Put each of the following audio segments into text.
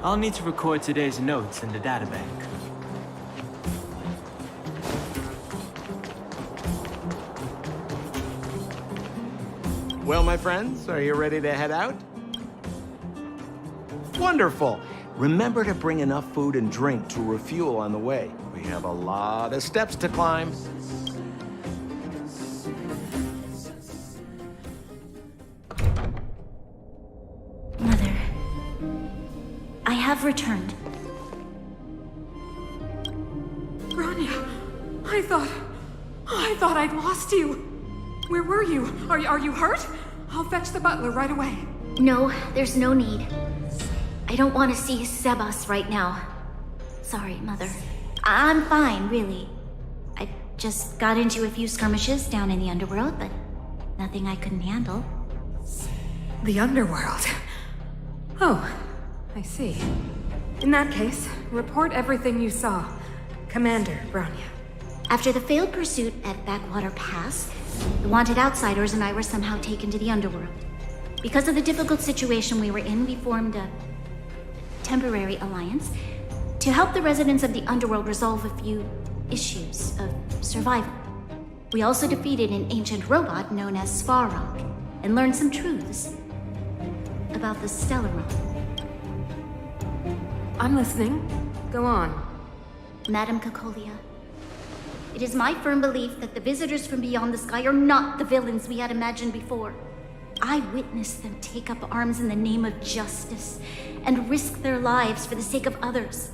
I'll need to record today's notes in the databank. Well, my friends, are you ready to head out? Wonderful! Remember to bring enough food and drink to refuel on the way. We have a lot of steps to climb. Mother, I have returned. Grania, I thought I'd lost you. Where were you? Are you hurt? I'll fetch the butler right away. No, there's no need. I don't want to see Sebas right now. Sorry, Mother. I'm fine, really. I just got into a few skirmishes down in the underworld, but nothing I couldn't handle. The underworld? Oh, I see. In that case, report everything you saw. Commander Grania. After the failed pursuit at Backwater Pass, the wanted outsiders and I were somehow taken to the underworld. Because of the difficult situation we were in, we formed a temporary alliance to help the residents of the underworld resolve a few issues of survival. We also defeated an ancient robot known as Svarog and learned some truths about the Stellaron. I'm listening. Go on. Madam Cacolia, it is my firm belief that the visitors from beyond the sky are not the villains we had imagined before. I witnessed them take up arms in the name of justice and risk their lives for the sake of others.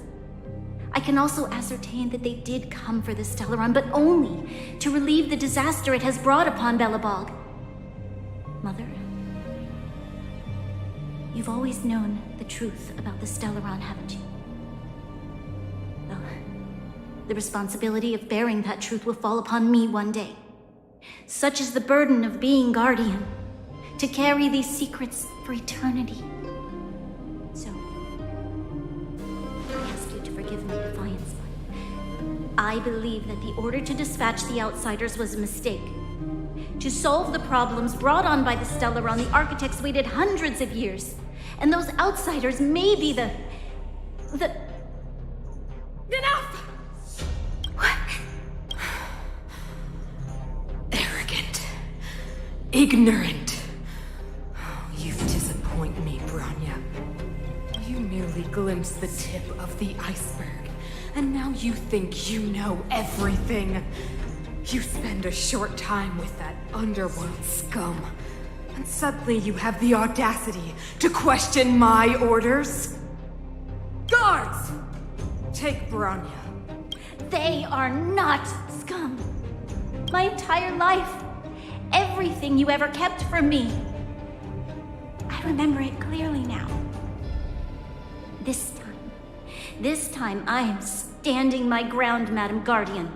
I can also ascertain that they did come for the Stellaron, but only to relieve the disaster it has brought upon Belobog. Mother, you've always known the truth about the Stellaron, haven't you? Well, the responsibility of bearing that truth will fall upon me one day. Such is the burden of being guardian, to carry these secrets for eternity. So, I ask you to forgive my defiance, but I believe that the order to dispatch the outsiders was a mistake. To solve the problems brought on by the Stellaron, the architects waited hundreds of years. And those outsiders may be the... Enough! What? Arrogant. Ignorant. Oh, you disappoint me, Grania. You merely glimpsed the tip of the iceberg, and now you think you know everything. You spend a short time with that underworld scum, and suddenly you have the audacity to question my orders? Guards! Take Grania. They are not scum. My entire life, everything you ever kept from me. I remember it clearly now. This time I am standing my ground, Madam Guardian.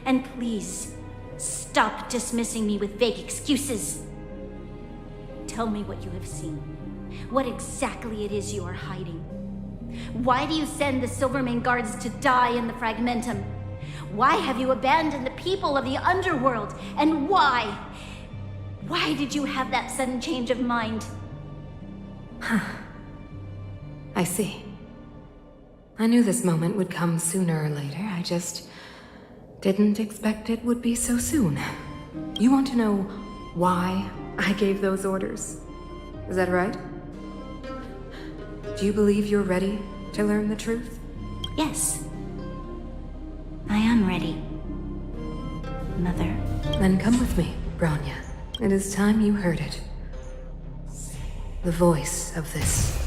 And please, stop dismissing me with vague excuses. Tell me what you have seen. What exactly it is you are hiding. Why do you send the Silvermane guards to die in the Fragmentum? Why have you abandoned the people of the underworld? And why? Why did you have that sudden change of mind? I see. I knew this moment would come sooner or later. I just didn't expect it would be so soon. You want to know why I gave those orders? Is that right? Do you believe you're ready to learn the truth? Yes. I am ready, Mother. Then come with me, Grania. It is time you heard it. The voice of this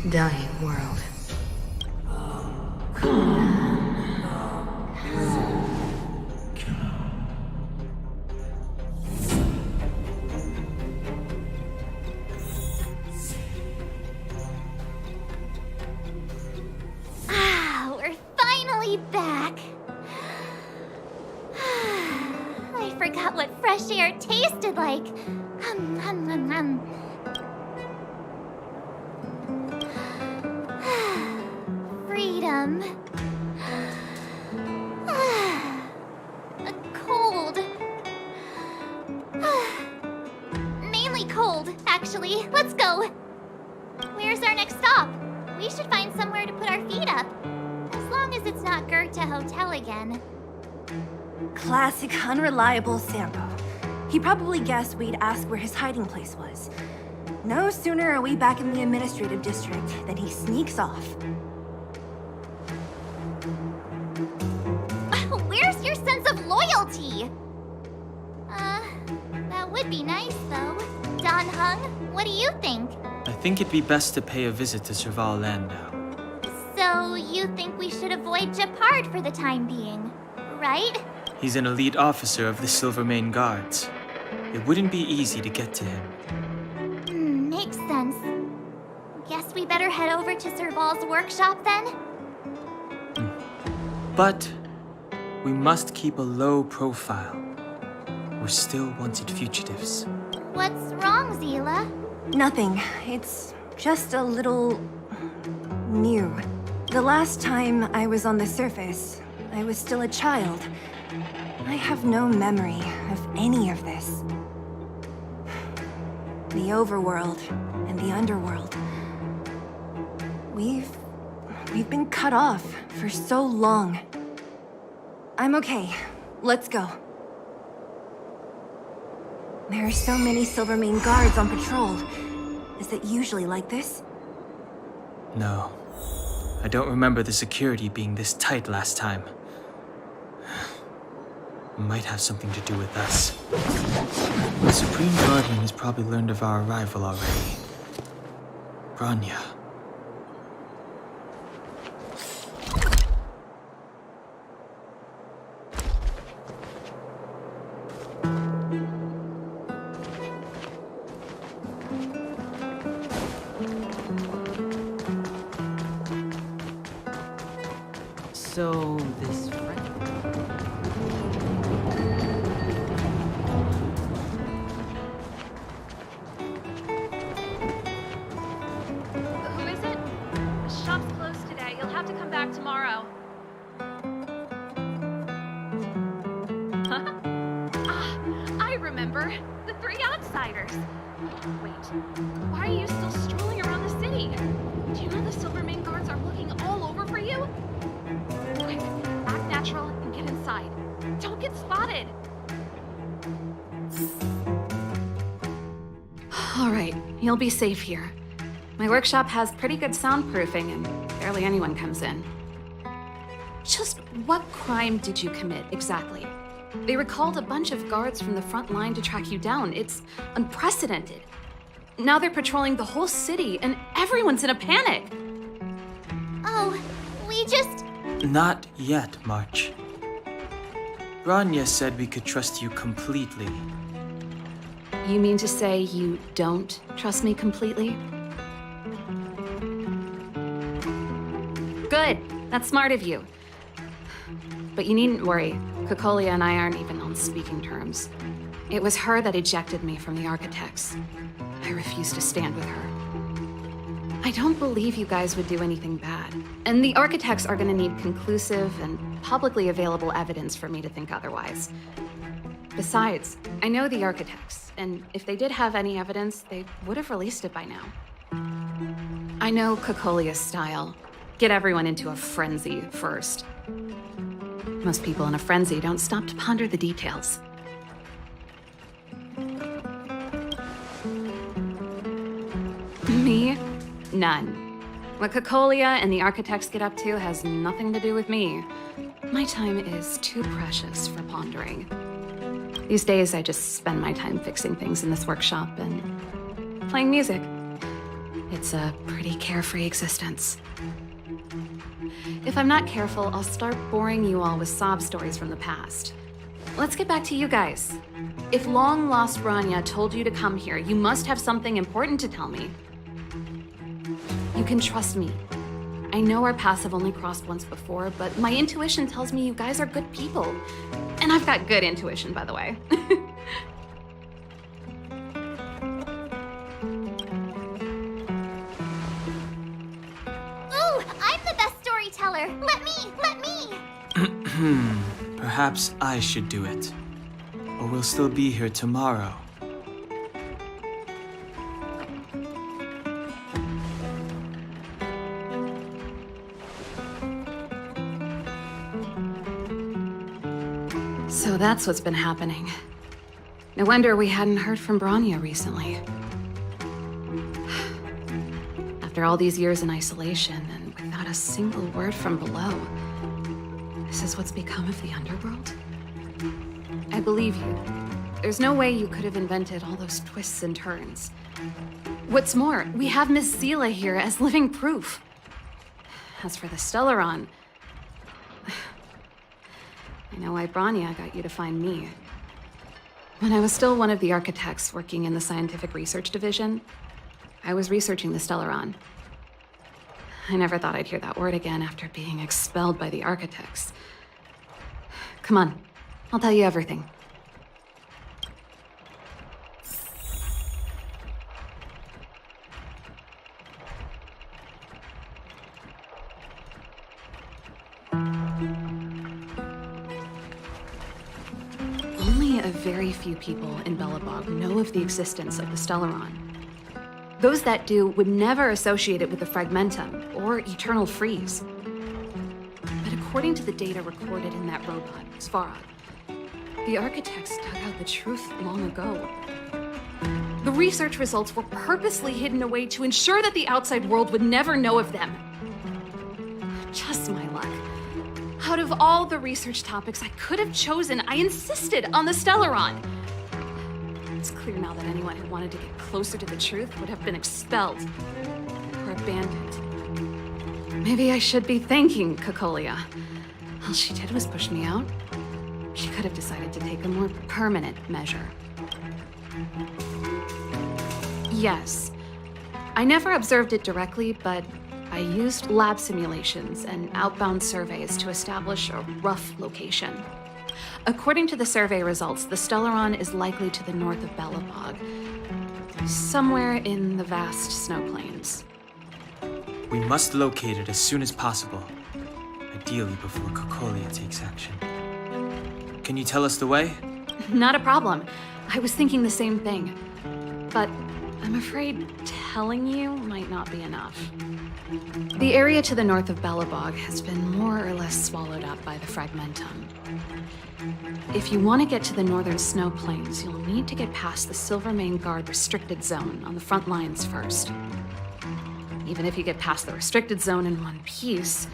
dying world. finally back. I forgot what fresh air tasted like. Freedom. Cold. Mainly cold, actually. Let's go. Where's our next stop? We should find somewhere to put our feet up. As long as it's not Goethe Hotel again. Classic unreliable Sampo. He probably guessed we'd ask where his hiding place was. No sooner are we back in the administrative district than he sneaks off. Where's your sense of loyalty? That would be nice, though. Don Hung, what do you think? I think it'd be best to pay a visit to Serval Land now. So, you think we should avoid Japard for the time being, right? He's an elite officer of the Silvermane Guards. It wouldn't be easy to get to him. Makes sense. Guess we better head over to Serval's workshop then? But we must keep a low profile. We're still wanted fugitives. What's wrong, Zila? Nothing. It's just a little... new. The last time I was on the surface, I was still a child. I have no memory of any of this. The overworld and the underworld. We've been cut off for so long. I'm okay. Let's go. There are so many Silvermane guards on patrol. Is it usually like this? No. I don't remember the security being this tight last time. It might have something to do with us. The Supreme Guardian has probably learned of our arrival already. Bronya. So, this friend... Who is it? The shop's closed today. You'll have to come back tomorrow. Huh? I remember. The three outsiders. Wait, why are you still strolling around the city? Do you know the Silvermane guards are looking all over for you? Quick, act natural and get inside. Don't get spotted. All right, you'll be safe here. My workshop has pretty good soundproofing and barely anyone comes in. Just what crime did you commit, exactly? They recalled a bunch of guards from the front line to track you down. It's unprecedented. Now they're patrolling the whole city and everyone's in a panic. Oh, we just... Not yet, March. Bronya said we could trust you completely. You mean to say you don't trust me completely? Good. That's smart of you. But you needn't worry. Kokolia and I aren't even on speaking terms. It was her that ejected me from the Architects. I refuse to stand with her. I don't believe you guys would do anything bad. And the Architects are gonna need conclusive and publicly available evidence for me to think otherwise. Besides, I know the Architects, and if they did have any evidence, they would have released it by now. I know Kokolia's style. Get everyone into a frenzy first. Most people in a frenzy don't stop to ponder the details. Me? None. What Kokolia and the Architects get up to has nothing to do with me. My time is too precious for pondering. These days, I just spend my time fixing things in this workshop and playing music. It's a pretty carefree existence. If I'm not careful, I'll start boring you all with sob stories from the past. Let's get back to you guys. If long-lost Bronya told you to come here, you must have something important to tell me. You can trust me. I know our paths have only crossed once before, but my intuition tells me you guys are good people. And I've got good intuition, by the way. Ooh, I'm the best storyteller. Let me. Perhaps I should do it. Or we'll still be here tomorrow. So that's what's been happening. No wonder we hadn't heard from Bronya recently. After all these years in isolation and without a single word from below, this is what's become of the underworld? I believe you. There's no way you could have invented all those twists and turns. What's more, we have Miss Seela here as living proof. As for the Stellaron, I know why Bronya got you to find me. When I was still one of the architects working in the scientific research division, I was researching the Stellaron. I never thought I'd hear that word again after being expelled by the architects. Come on, I'll tell you everything. Only a very few people in Belobog know of the existence of the Stellaron. Those that do would never associate it with the Fragmentum or Eternal Freeze. But according to the data recorded in that robot, Svarog, the architects dug out the truth long ago. The research results were purposely hidden away to ensure that the outside world would never know of them. Just my luck. Out of all the research topics I could have chosen, I insisted on the Stellaron. It's clear now that anyone who wanted to get closer to the truth would have been expelled or abandoned. Maybe I should be thanking Cocolia. All she did was push me out. She could have decided to take a more permanent measure. Yes, I never observed it directly, but I used lab simulations and outbound surveys to establish a rough location. According to the survey results, the Stellaron is likely to the north of Belobog, somewhere in the vast snow plains. We must locate it as soon as possible. Ideally before Cocolia takes action. Can you tell us the way? Not a problem. I was thinking the same thing. But I'm afraid telling you might not be enough. The area to the north of Belobog has been more or less swallowed up by the Fragmentum. If you want to get to the northern snow plains, you'll need to get past the Silvermane Guard restricted zone on the front lines first. Even if you get past the restricted zone in one piece,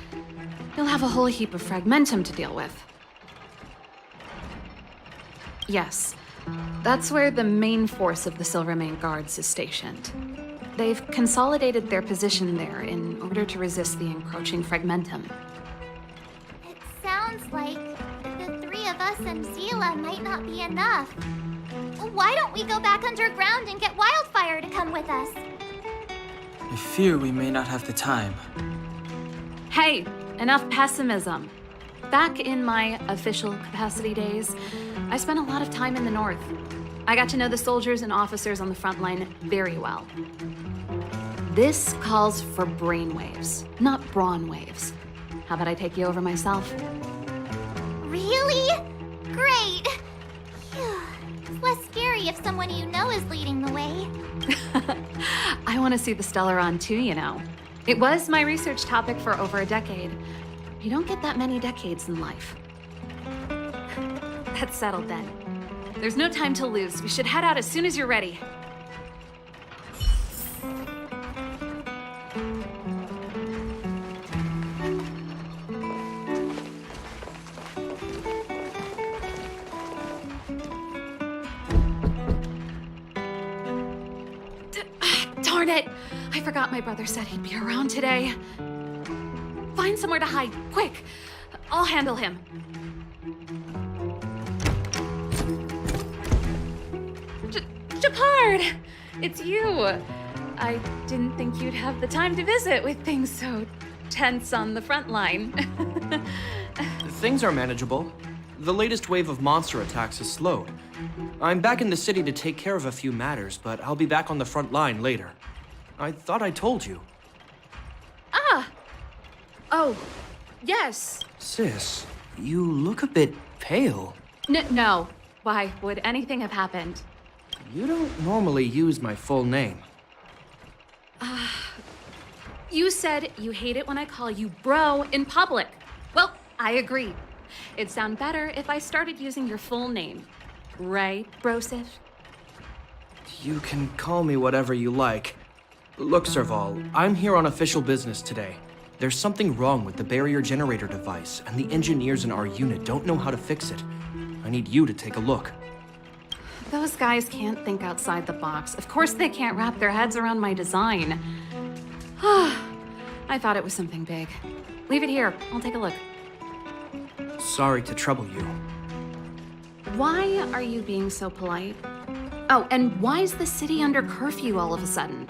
you'll have a whole heap of Fragmentum to deal with. Yes, that's where the main force of the Silvermane Guards is stationed. They've consolidated their position there in order to resist the encroaching Fragmentum. It sounds like the three of us and Seela might not be enough. Why don't we go back underground and get Wildfire to come with us? I fear we may not have the time. Hey, enough pessimism. Back in my official capacity days, I spent a lot of time in the north. I got to know the soldiers and officers on the front line very well. This calls for brainwaves, not brawn waves. How about I take you over myself? Really? Great! Phew. It's less scary if someone you know is leading the way. I want to see the Stellaron too, you know. It was my research topic for over a decade. You don't get that many decades in life. That's settled then. There's no time to lose. We should head out as soon as you're ready. Darn it! I forgot my brother said he'd be around today. Find somewhere to hide, quick! I'll handle him. Japard! It's you! I didn't think you'd have the time to visit with things so tense on the front line. Things are manageable. The latest wave of monster attacks has slowed. I'm back in the city to take care of a few matters, but I'll be back on the front line later. I thought I told you. Ah! Oh, yes. Sis, you look a bit pale. No. Why would anything have happened? You don't normally use my full name. You said you hate it when I call you bro in public. Well, I agree. It'd sound better if I started using your full name. Right, Brosif? You can call me whatever you like. Look, Serval, I'm here on official business today. There's something wrong with the barrier generator device, and the engineers in our unit don't know how to fix it. I need you to take a look. Those guys can't think outside the box. Of course they can't wrap their heads around my design. I thought it was something big. Leave it here. I'll take a look. Sorry to trouble you. Why are you being so polite? Oh, and why is the city under curfew all of a sudden?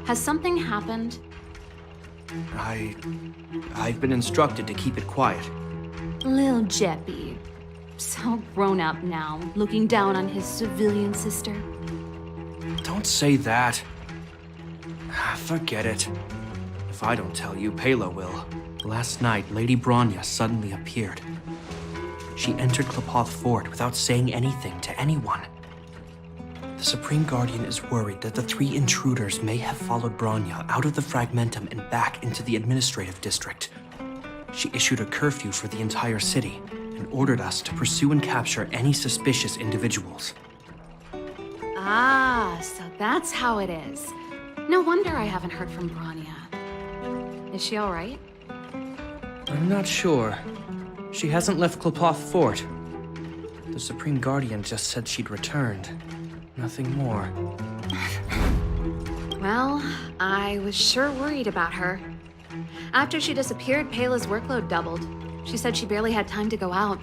Has something happened? I've been instructed to keep it quiet. Lil Jeppy. So grown up now, looking down on his civilian sister. Don't say that. Forget it. If I don't tell you, Pela will. Last night, Lady Bronya suddenly appeared. She entered Klapoth Fort without saying anything to anyone. The Supreme Guardian is worried that the 3 intruders may have followed Bronya out of the Fragmentum and back into the administrative district. She issued a curfew for the entire city and ordered us to pursue and capture any suspicious individuals. Ah, so that's how it is. No wonder I haven't heard from Bronya. Is she all right? I'm not sure. She hasn't left Klapoth Fort. The Supreme Guardian just said she'd returned. Nothing more. Well, I was sure worried about her. After she disappeared, Pela's workload doubled. She said she barely had time to go out.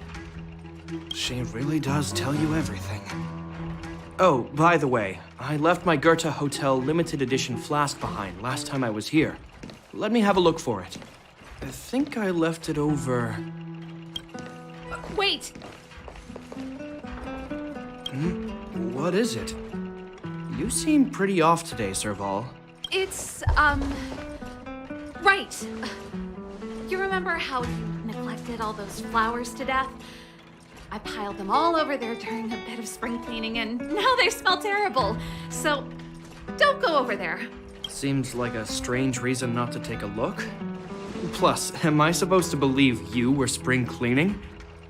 She really does tell you everything. Oh, by the way, I left my Goethe Hotel limited edition flask behind last time I was here. Let me have a look for it. I think I left it over... Wait! What is it? You seem pretty off today, Serval. It's, right. You remember how you neglected all those flowers to death? I piled them all over there during a bit of spring cleaning, and now they smell terrible. So, don't go over there. Seems like a strange reason not to take a look. Plus, am I supposed to believe you were spring cleaning?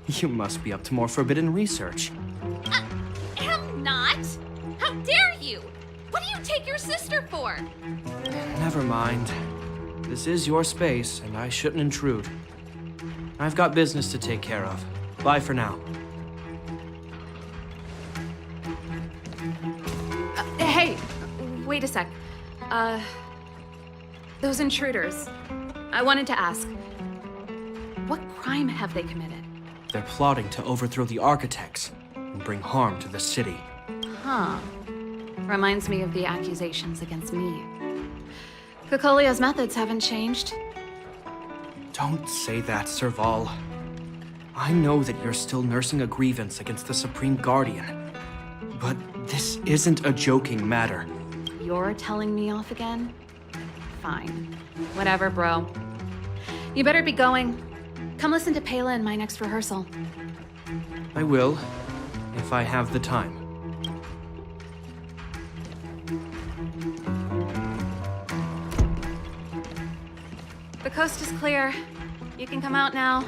You must be up to more forbidden research. Am not? How dare you? What do you take your sister for? Never mind. This is your space, and I shouldn't intrude. I've got business to take care of. Bye for now. Hey, wait a sec. Those intruders. I wanted to ask, what crime have they committed? They're plotting to overthrow the architects and bring harm to the city. Huh. Reminds me of the accusations against me. Kokolia's methods haven't changed. Don't say that, Serval. I know that you're still nursing a grievance against the Supreme Guardian. But this isn't a joking matter. You're telling me off again? Fine. Whatever, bro. You better be going. Come listen to Pela in my next rehearsal. I will, if I have the time. The coast is clear. You can come out now.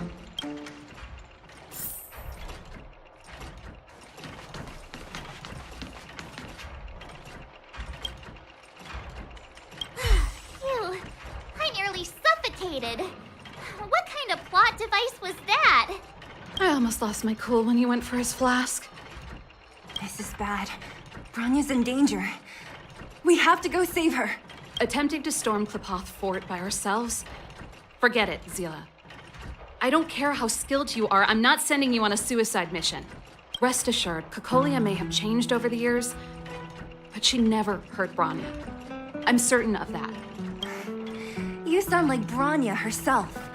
Phew, I nearly suffocated. What kind of plot device was that? I almost lost my cool when he went for his flask. This is bad. Bronya's in danger. We have to go save her. Attempting to storm Klapoth Fort by ourselves? Forget it, Zila. I don't care how skilled you are, I'm not sending you on a suicide mission. Rest assured, Kokolia may have changed over the years, but she never hurt Bronya. I'm certain of that. You sound like Bronya herself.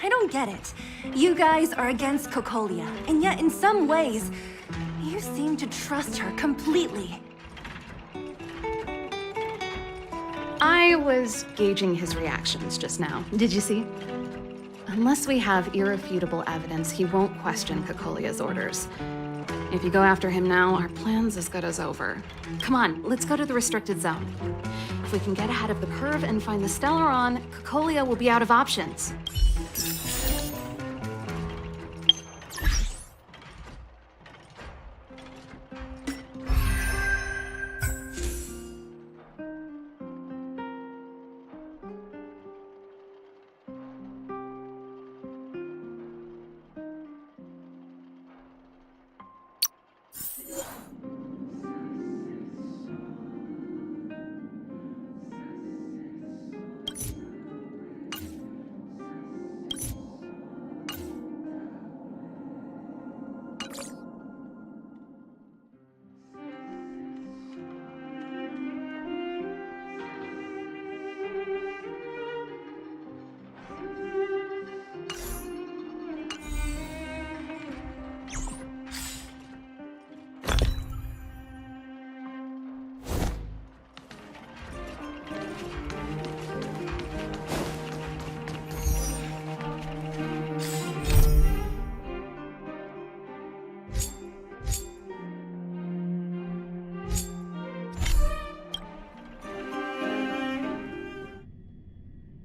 I don't get it. You guys are against Cocolia, and yet in some ways, you seem to trust her completely. I was gauging his reactions just now. Did you see? Unless we have irrefutable evidence, he won't question Cocolia's orders. If you go after him now, our plan's as good as over. Come on, let's go to the restricted zone. If we can get ahead of the curve and find the Stellaron, Cocolia will be out of options.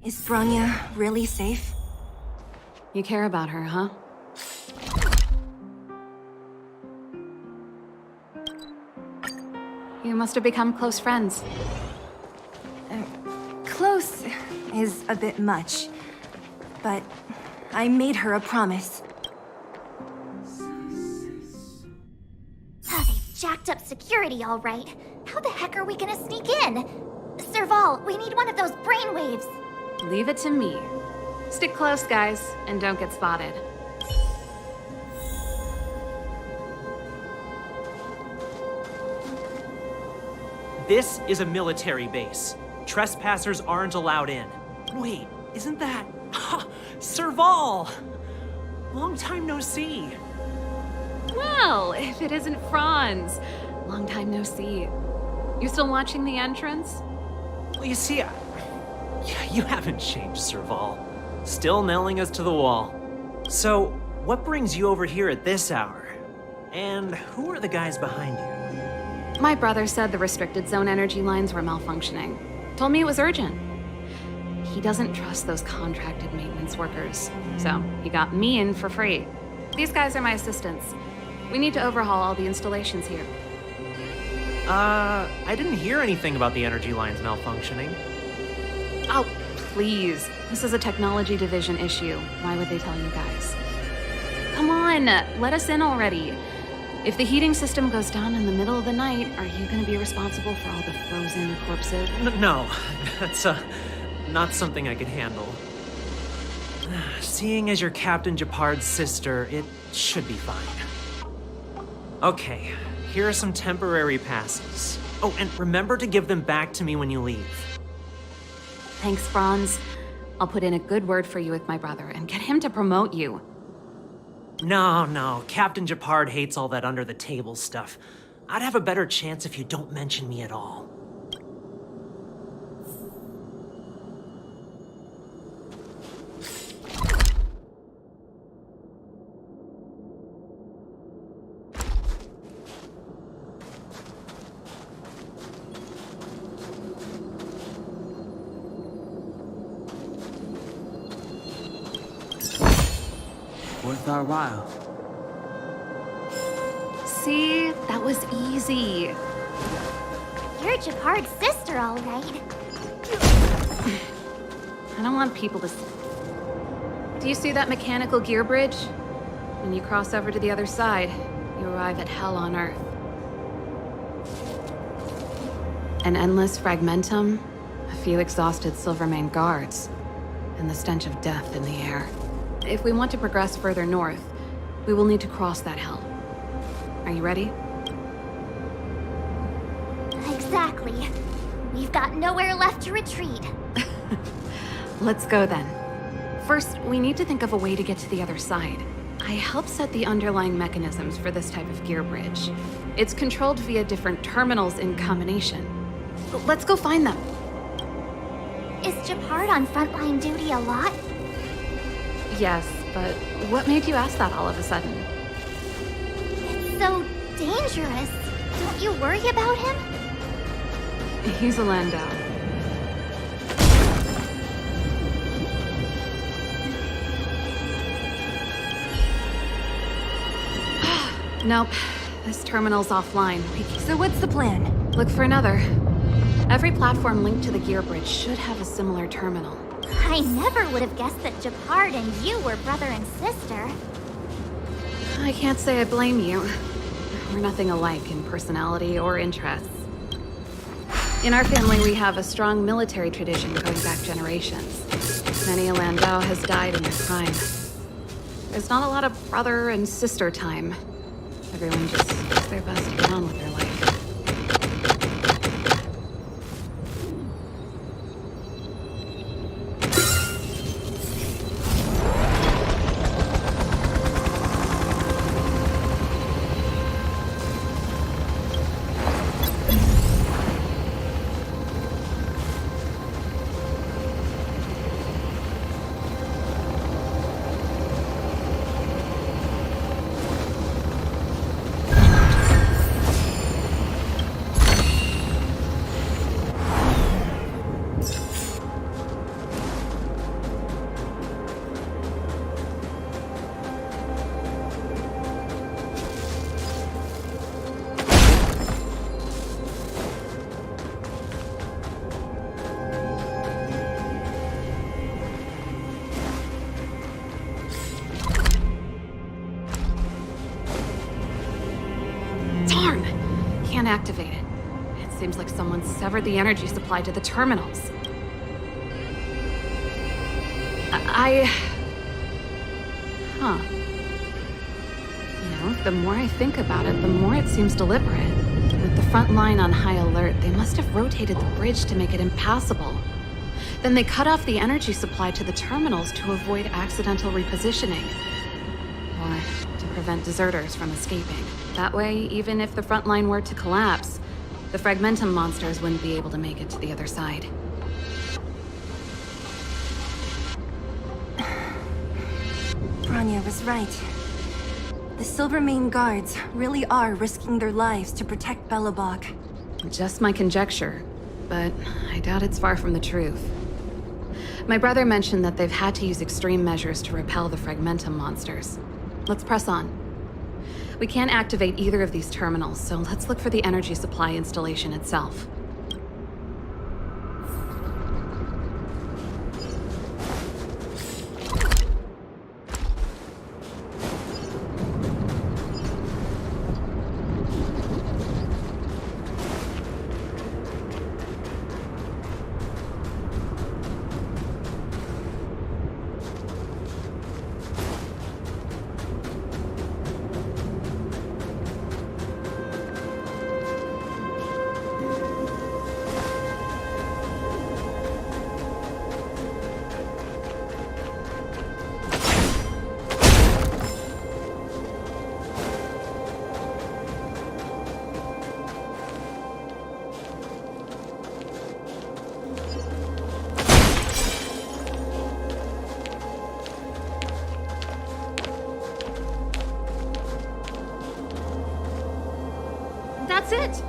Is Bronya really safe? You care about her, huh? You must have become close friends. Close is a bit much, but I made her a promise. Ah, they've jacked up security, all right. How the heck are we gonna sneak in? Serval, we need one of those brainwaves. Leave it to me. Stick close, guys, and don't get spotted. This is a military base. Trespassers aren't allowed in. Wait, isn't that... Serval! Long time no see. Well, if it isn't Franz. Long time no see. You still watching the entrance? Well, you see, you haven't changed, Serval. Still nailing us to the wall. So, what brings you over here at this hour? And who are the guys behind you? My brother said the restricted zone energy lines were malfunctioning. Told me it was urgent. He doesn't trust those contracted maintenance workers, so he got me in for free. These guys are my assistants. We need to overhaul all the installations here. I didn't hear anything about the energy lines malfunctioning. Oh, please. This is a technology division issue. Why would they tell you guys? Come on, let us in already. If the heating system goes down in the middle of the night, are you going to be responsible for all the frozen corpses? No, that's not something I could handle. Seeing as you're Captain Japard's sister, it should be fine. Okay, here are some temporary passes. Oh, and remember to give them back to me when you leave. Thanks, Franz. I'll put in a good word for you with my brother and get him to promote you. No, Captain Japard hates all that under-the-table stuff. I'd have a better chance if you don't mention me at all. Worth our while. See? That was easy. You're Japard's sister, all right. I don't want people to... Do you see that mechanical gear bridge? When you cross over to the other side, you arrive at hell on Earth. An endless fragmentum, a few exhausted Silvermane guards, and the stench of death in the air. If we want to progress further north, we will need to cross that hell. Are you ready? Exactly. We've got nowhere left to retreat. Let's go then. First, we need to think of a way to get to the other side. I helped set the underlying mechanisms for this type of gear bridge. It's controlled via different terminals in combination. Let's go find them. Is Japard on frontline duty a lot? Yes, but what made you ask that all of a sudden? It's so dangerous. Don't you worry about him? He's a Landau. Nope. This terminal's offline. So what's the plan? Look for another. Every platform linked to the gear bridge should have a similar terminal. I never would have guessed that Japard and you were brother and sister. I can't say I blame you. We're nothing alike in personality or interests. In our family, we have a strong military tradition going back generations. Many a Landau has died in their prime. There's not a lot of brother and sister time. Everyone just does their best to get on with their life. Can't activate it. It seems like someone severed the energy supply to the terminals. Huh. You know, the more I think about it, the more it seems deliberate. With the front line on high alert, they must have rotated the bridge to make it impassable. Then they cut off the energy supply to the terminals to avoid accidental repositioning. Or to prevent deserters from escaping. That way, even if the front line were to collapse, the Fragmentum monsters wouldn't be able to make it to the other side. Bronya was right. The Silvermane guards really are risking their lives to protect Belobog. Just my conjecture, but I doubt it's far from the truth. My brother mentioned that they've had to use extreme measures to repel the Fragmentum monsters. Let's press on. We can't activate either of these terminals, so let's look for the energy supply installation itself. That's it!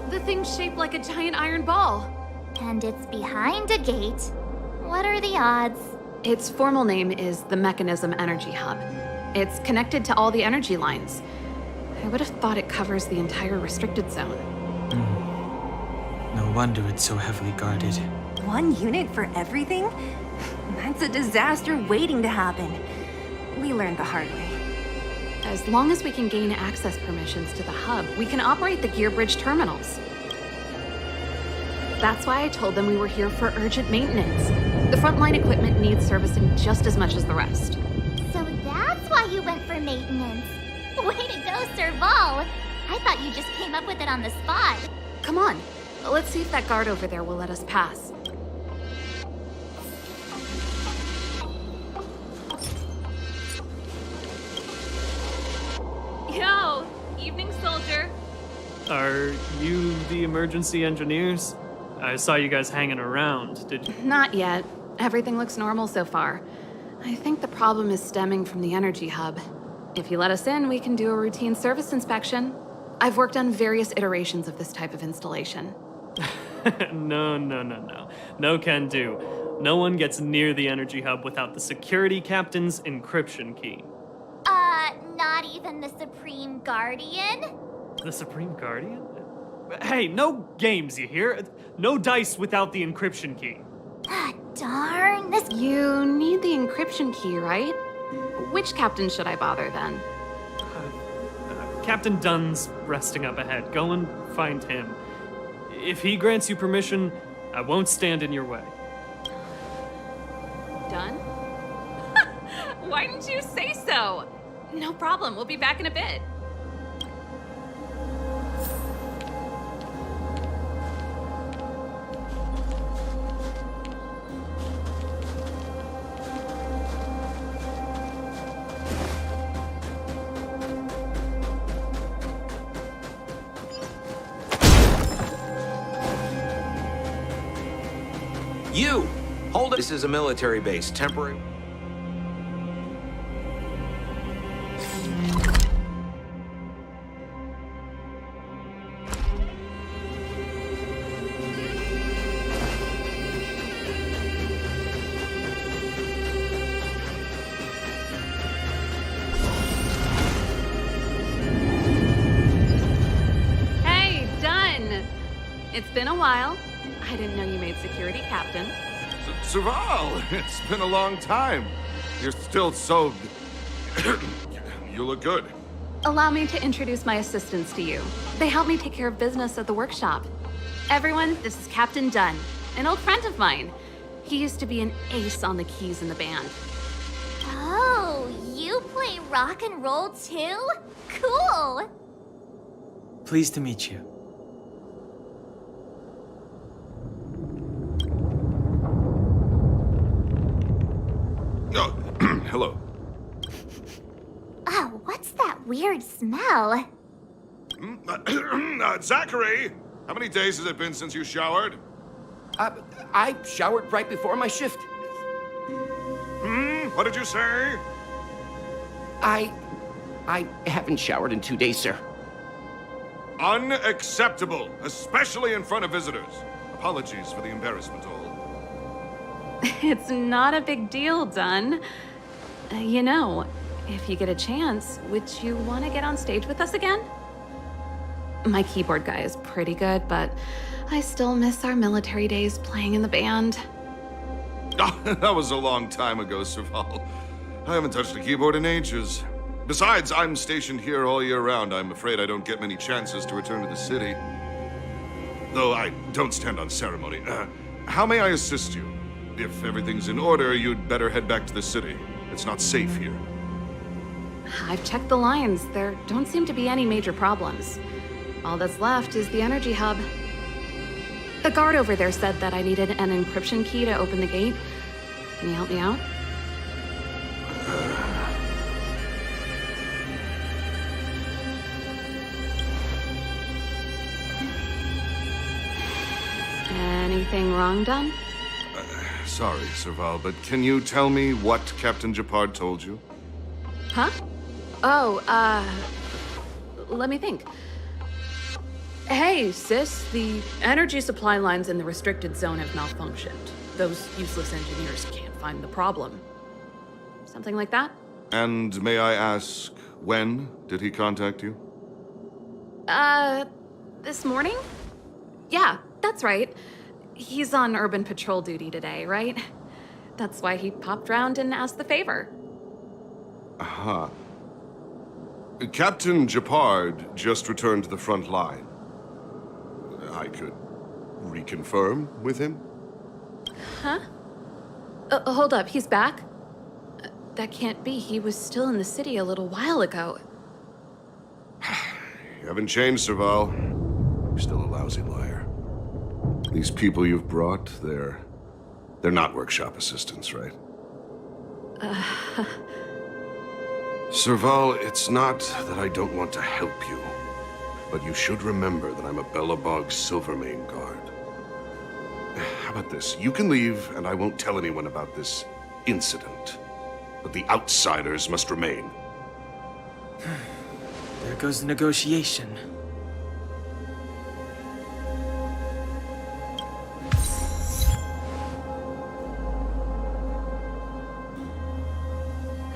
The thing's shaped like a giant iron ball. And it's behind a gate. What are the odds? Its formal name is the Mechanism Energy Hub. It's connected to all the energy lines. I would have thought it covers the entire restricted zone. No wonder it's so heavily guarded. One unit for everything? That's a disaster waiting to happen. We learned the hard way. As long as we can gain access permissions to the hub, we can operate the gear bridge terminals. That's why I told them we were here for urgent maintenance. The frontline equipment needs servicing just as much as the rest. So that's why you went for maintenance. Way to go, Serval! I thought you just came up with it on the spot. Come on, let's see if that guard over there will let us pass. evening, soldier. Are you the emergency engineers? I saw you guys hanging around. Did you? Not yet. Everything looks normal so far. I think the problem is stemming from the energy hub. If you let us in, we can do a routine service inspection. I've worked on various iterations of this type of installation. No. No can do. No one gets near the energy hub without the security captain's encryption key. Not even the Supreme Guardian? The Supreme Guardian? Hey, no games, you hear? No dice without the encryption key. Darn, this... You need the encryption key, right? Which captain should I bother then? Captain Dunn's resting up ahead. Go and find him. If he grants you permission, I won't stand in your way. Done? Why didn't you say so? No problem, we'll be back in a bit. You! Hold it. This is a military base. Temporary. Hey, done! It's been a while. I didn't know you made security captain. Serval, it's been a long time. You're still so... You look good. Allow me to introduce my assistants to you. They help me take care of business at the workshop. Everyone, this is Captain Dunn, an old friend of mine. He used to be an ace on the keys in the band. Oh, you play rock and roll too? Cool! Pleased to meet you. Oh, hello. Oh, what's that weird smell? Zachary! How many days has it been since you showered? I showered right before my shift. What did you say? I haven't showered in 2 days, sir. Unacceptable, especially in front of visitors. Apologies for the embarrassment, all. It's not a big deal, Dunn. You know, if you get a chance, would you want to get on stage with us again? My keyboard guy is pretty good, but I still miss our military days playing in the band. Oh, that was a long time ago, Serval. I haven't touched a keyboard in ages. Besides, I'm stationed here all year round. I'm afraid I don't get many chances to return to the city. Though I don't stand on ceremony. How may I assist you? If everything's in order, you'd better head back to the city. It's not safe here. I've checked the lines. There don't seem to be any major problems. All that's left is the energy hub. The guard over there said that I needed an encryption key to open the gate. Can you help me out? Anything wrong, Dunn? Sorry, Serval, but can you tell me what Captain Japard told you? Huh? Oh, let me think. Hey, sis, the energy supply lines in the restricted zone have malfunctioned. Those useless engineers can't find the problem. Something like that? And may I ask, when did he contact you? This morning? Yeah, that's right. He's on urban patrol duty today, right? That's why he popped round and asked the favor. Aha. Captain Japard just returned to the front line. I could reconfirm with him? Huh? Hold up, he's back? That can't be. He was still in the city a little while ago. You haven't changed, Serval. You're still a lousy liar. These people you've brought, they're not workshop assistants, right? Serval, it's not that I don't want to help you, but you should remember that I'm a Belobog Silvermane guard. How about this? You can leave, and I won't tell anyone about this incident. But the outsiders must remain. There goes the negotiation.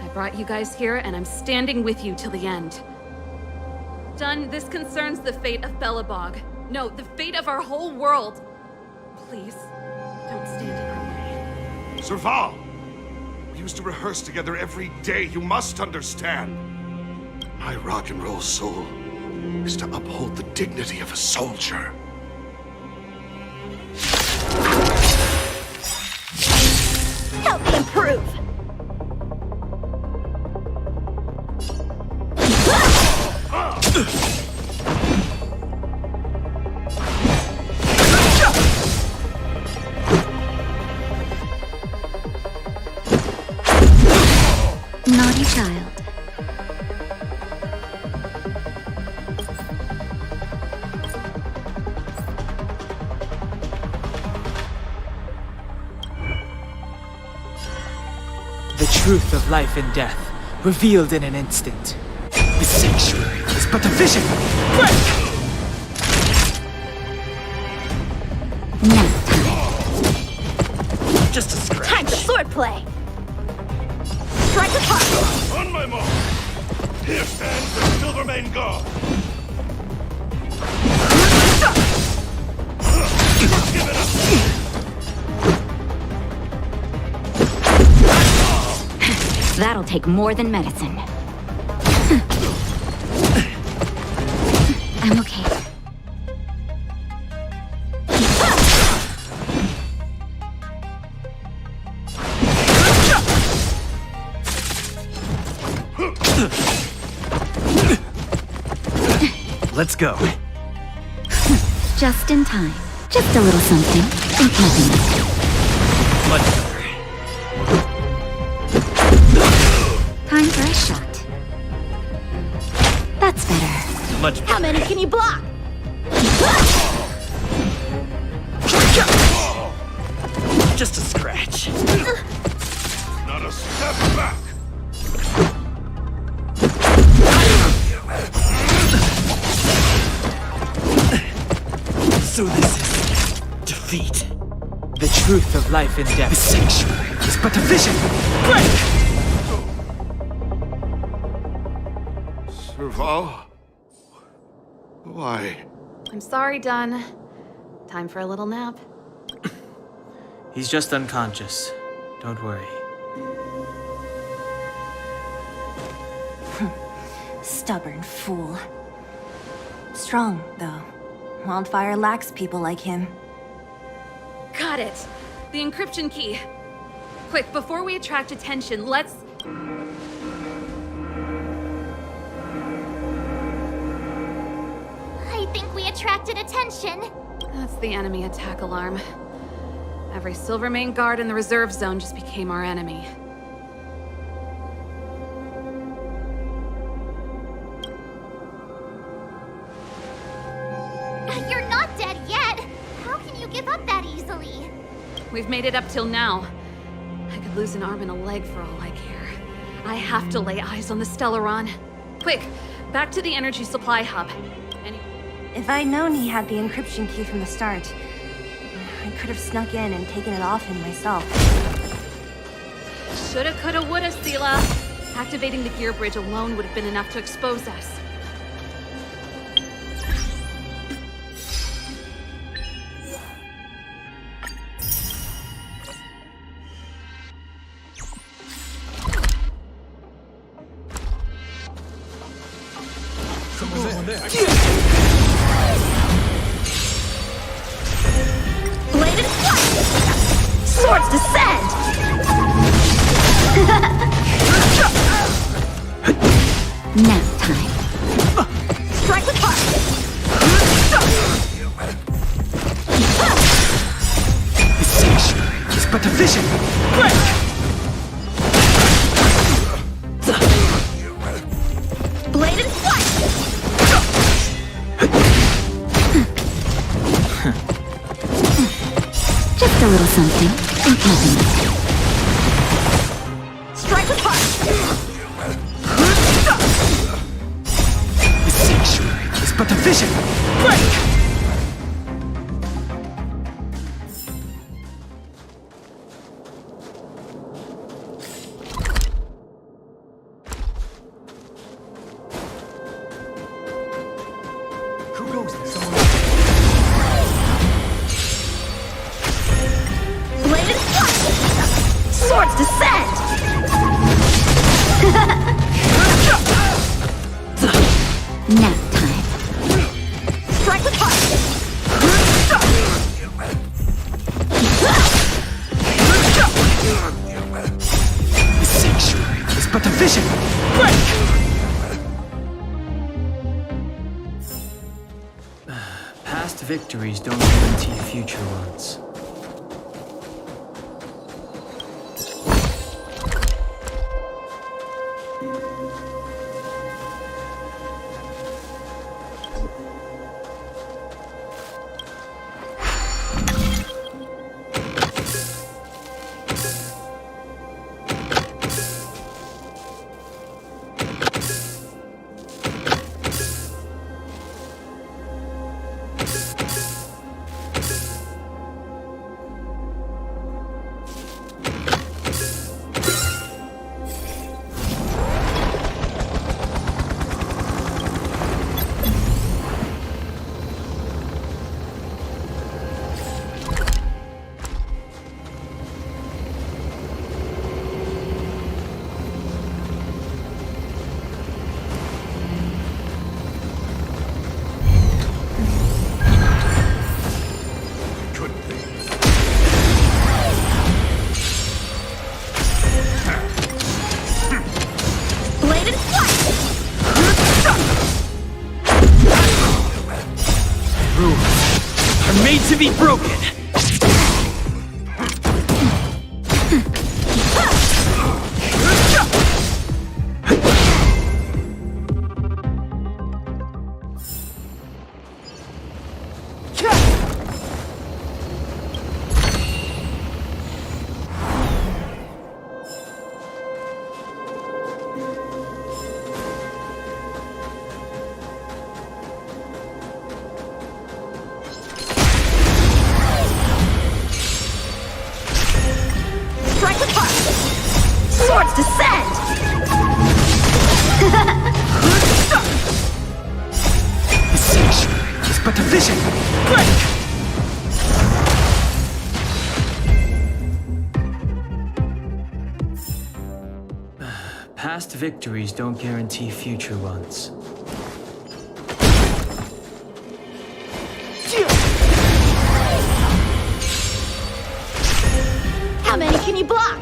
I brought you guys here, and I'm standing with you till the end. Done, this concerns the fate of Belobog. No, the fate of our whole world. Please, don't stand in our way. Serval! We used to rehearse together every day, you must understand. My rock and roll soul is to uphold the dignity of a soldier. Help me improve! Naughty child. The truth of life and death, revealed in an instant. The sanctuary is but a vision. Break! Now, Just a scratch. Time for swordplay! Strike apart! On my mark! Here stands the Silvermane Guard! Give it up! that'll take more than medicine. I'm okay. Let's go. Just in time. Just a little something. And nothing else. Much better. Time for a shot. That's better. Much better. How many can you block? Just a scratch. Not a step back! So this is defeat. The truth of life and death. The sanctuary is but a vision. Break! Serval? Why? I'm sorry, Dunn. Time for a little nap. He's just unconscious. Don't worry. Stubborn fool. Strong, though. Wildfire lacks people like him. Got it. The encryption key. Quick, before we attract attention, let's... I think we attracted attention. That's the enemy attack alarm. Every Silvermane guard in the reserve zone just became our enemy. You're not dead yet. How can you give up that easily? We've made it up till now. I could lose an arm and a leg for all I care. I have to lay eyes on the Stellaron. Quick, back to the energy supply hub. If I'd known he had the encryption key from the start, I could have snuck in and taken it off him myself. Shoulda, coulda, woulda, Sela. Activating the gear bridge alone would have been enough to expose us. Blade and flight! Swords descend! Nap time. Strike apart! The sanctuary is but a vision. Break! little something. Nothing. Strike with heart! The sanctuary is but a vision! Break! Swords descend! Nap time. Strike with heart! The sanctuary is but a vision! Break! Past victories don't guarantee future ones. To be broken. Swords descend! The sanctuary is but a vision! Break! Past victories don't guarantee future ones. How many can you block?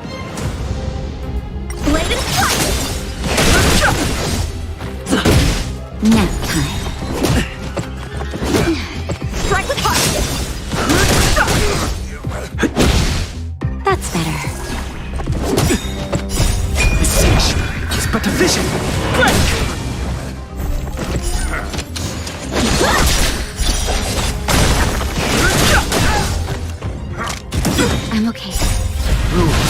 Blade and strike! Nap time. Strike with heart! That's better. The sanctuary is but a vision! Break! I'm okay. Rules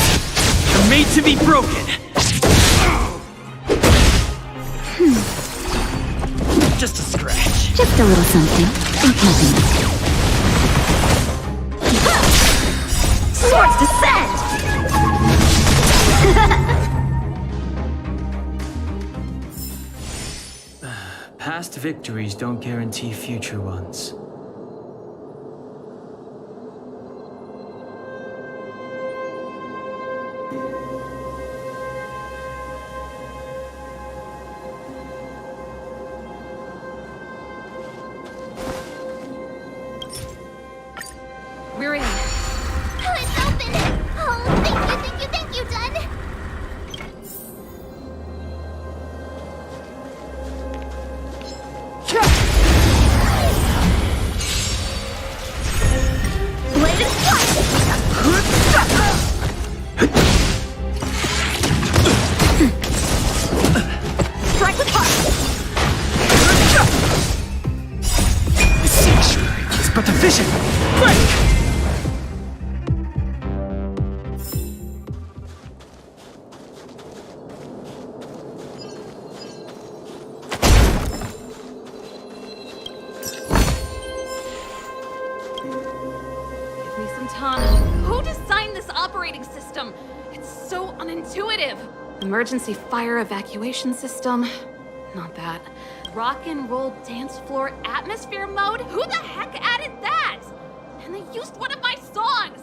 are made to be broken. Just a scratch. Just a little something. Nothing. Swords descend! Past victories don't guarantee future ones. We're in. Oh, it's open! Oh, thank you, Dun! Blade and strike! unintuitive. Emergency fire evacuation system. Not that. Rock and roll dance floor atmosphere mode? Who the heck added that? And they used one of my songs!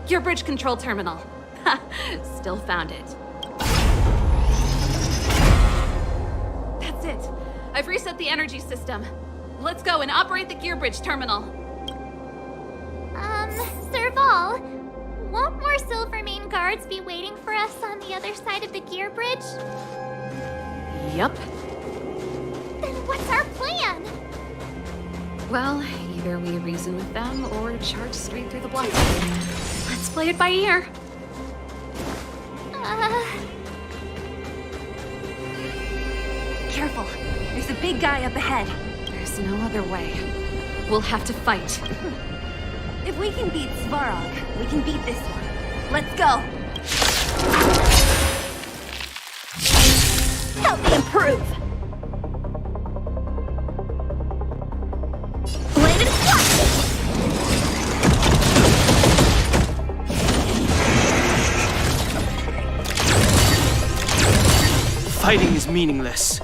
Gear bridge control terminal. Still found it. That's it. I've reset the energy system. Let's go and operate the gear bridge terminal. Serval, won't more Silvermane guards be waiting for us on the other side of the gear bridge? Yup. Then what's our plan? Well, either we reason with them or charge straight through the blockade. Let's play it by ear. Careful. There's a big guy up ahead. There's no other way. We'll have to fight. If we can beat Svarog, we can beat this one. Let's go! Help me improve! Bladed Fighting is meaningless.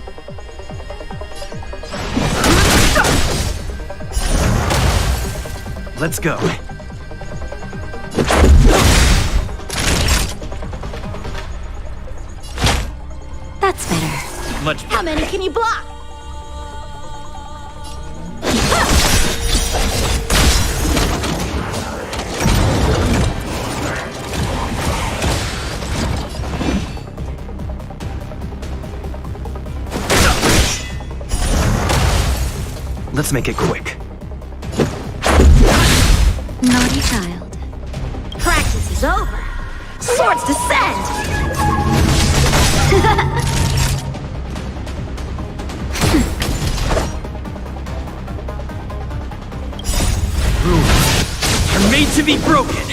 Let's go. That's better. Much better. How many can you block? Let's make it quick. Naughty child. Practice is over. Swords descend! Rules are made to be broken.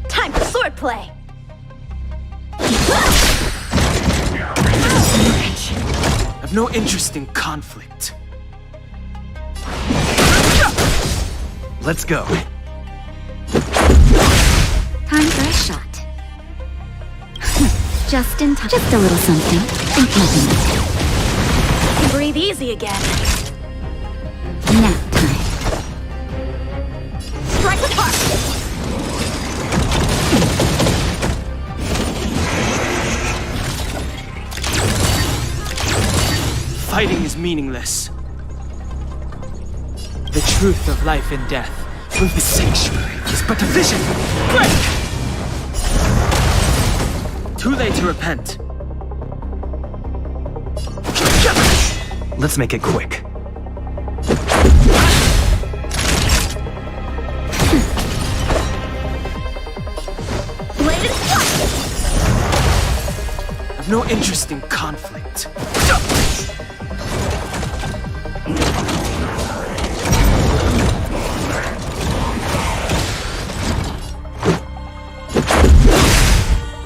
Time for swordplay. I've no interest in conflict. Let's go. Time for a shot. Just in time. Just a little something. Think nothing of it. Breathe easy again. Nap time. Strike apart! Fighting is meaningless. The truth of life and death. The sanctuary is but a vision. Break! Too late to repent. Let's make it quick. Bladed flight! I've no interest in conflict.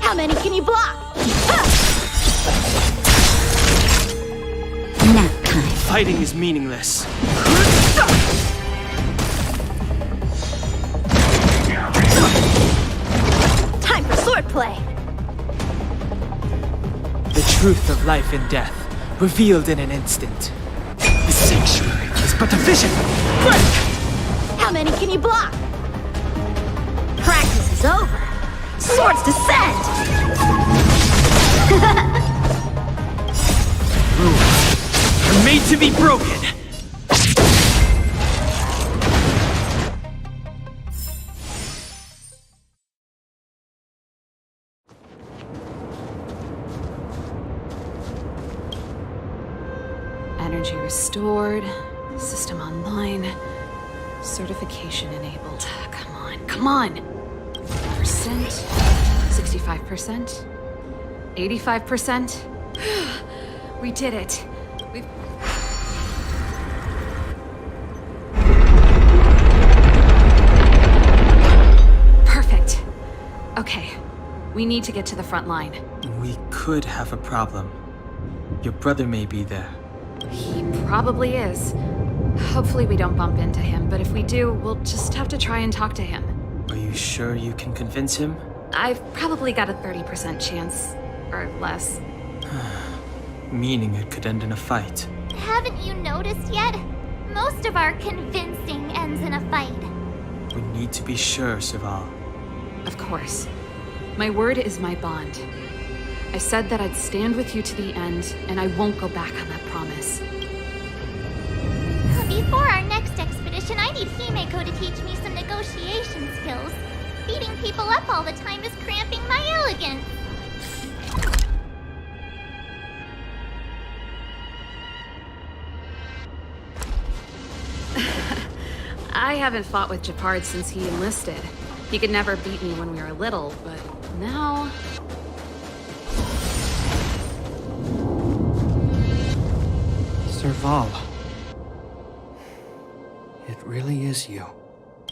How many can you block? Nap time. Fighting is meaningless. Time for swordplay. The truth of life and death, revealed in an instant. The sanctuary is but a vision. Break! How many can you block? Practice is over. Swords descend! Rules are made to be broken. Energy restored. System online. Certification enabled. Come on, come on! 65%, 85%. We did it. We've... Perfect. Okay, we need to get to the front line. We could have a problem. Your brother may be there. He probably is. Hopefully we don't bump into him, but if we do, we'll just have to try and talk to him. Are you sure you can convince him? I've probably got a 30% chance, or less. Meaning it could end in a fight. Haven't you noticed yet? Most of our convincing ends in a fight. We need to be sure, Serval. Of course. My word is my bond. I said that I'd stand with you to the end, and I won't go back on that promise. Before our next expedition, I need Himeko to teach me some negotiation skills. Beating people up all the time is cramping my elegance. I haven't fought with Japard since he enlisted. He could never beat me when we were little, but now... Serval. It really is you.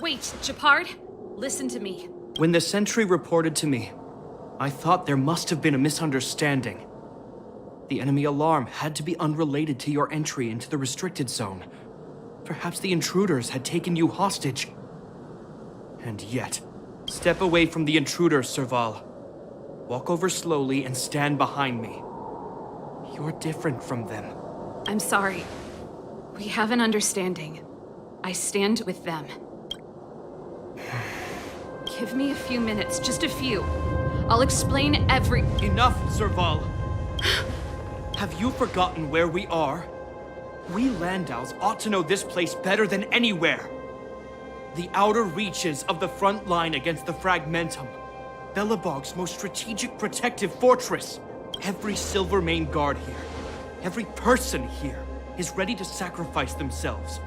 Wait, Japard? Listen to me. When the sentry reported to me, I thought there must have been a misunderstanding. The enemy alarm had to be unrelated to your entry into the restricted zone. Perhaps the intruders had taken you hostage. And yet, step away from the intruders, Serval. Walk over slowly and stand behind me. You're different from them. I'm sorry. We have an understanding. I stand with them. Give me a few minutes, just a few. I'll explain Enough, Serval! Have you forgotten where we are? We Landaus ought to know this place better than anywhere. The outer reaches of the front line against the Fragmentum. Belobog's most strategic protective fortress. Every Silvermane guard here, every person here, is ready to sacrifice themselves.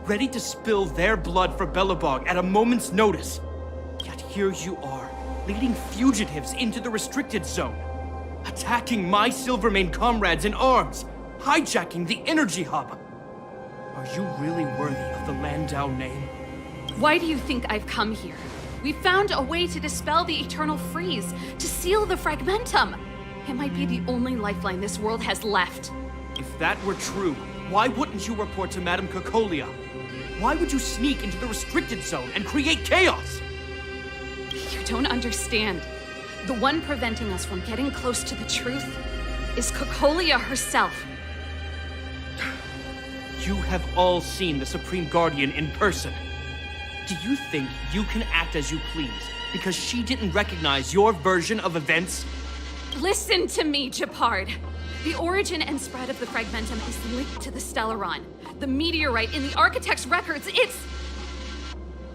Ready to spill their blood for Belobog at a moment's notice. Yet here you are, leading fugitives into the restricted zone. Attacking my Silvermane comrades in arms. Hijacking the energy hub. Are you really worthy of the Landau name? Why do you think I've come here? We found a way to dispel the eternal freeze, to seal the Fragmentum. It might be the only lifeline this world has left. If that were true, why wouldn't you report to Madame Cocolia? Why would you sneak into the restricted zone and create chaos? You don't understand. The one preventing us from getting close to the truth is Cocolia herself. You have all seen the Supreme Guardian in person. Do you think you can act as you please because she didn't recognize your version of events? Listen to me, Japard. The origin and spread of the Fragmentum is linked to the Stellaron. The meteorite in the Architect's records, it's...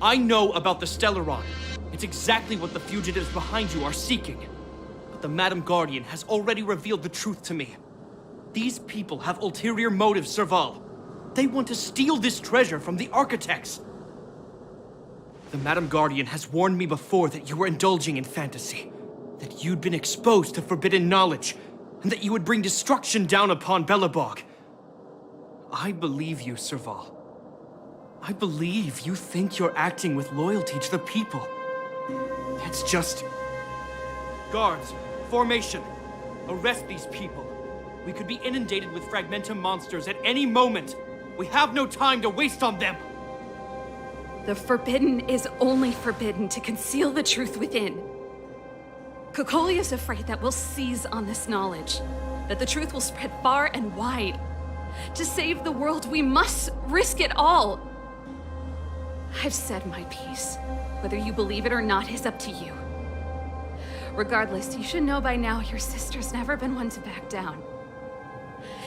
I know about the Stellaron. It's exactly what the fugitives behind you are seeking. But the Madam Guardian has already revealed the truth to me. These people have ulterior motives, Serval. They want to steal this treasure from the Architects. The Madam Guardian has warned me before that you were indulging in fantasy. That you'd been exposed to forbidden knowledge. And that you would bring destruction down upon Belobog. I believe you, Serval. I believe you think you're acting with loyalty to the people. It's just... Guards, formation. Arrest these people. We could be inundated with Fragmentum monsters at any moment. We have no time to waste on them. The forbidden is only forbidden to conceal the truth within. Cocolia's afraid that we'll seize on this knowledge, that the truth will spread far and wide. To save the world, we must risk it all. I've said my piece. Whether you believe it or not is up to you. Regardless, you should know by now your sister's never been one to back down.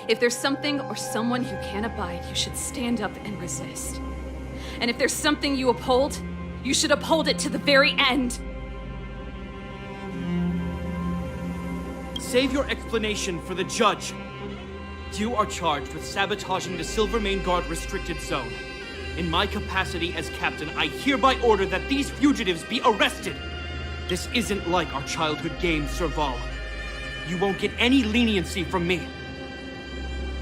If there's something or someone you can't abide, you should stand up and resist. And if there's something you uphold, you should uphold it to the very end. Save your explanation for the judge. You are charged with sabotaging the Silvermane Guard restricted zone. In my capacity as captain, I hereby order that these fugitives be arrested. This isn't like our childhood game, Serval. You won't get any leniency from me.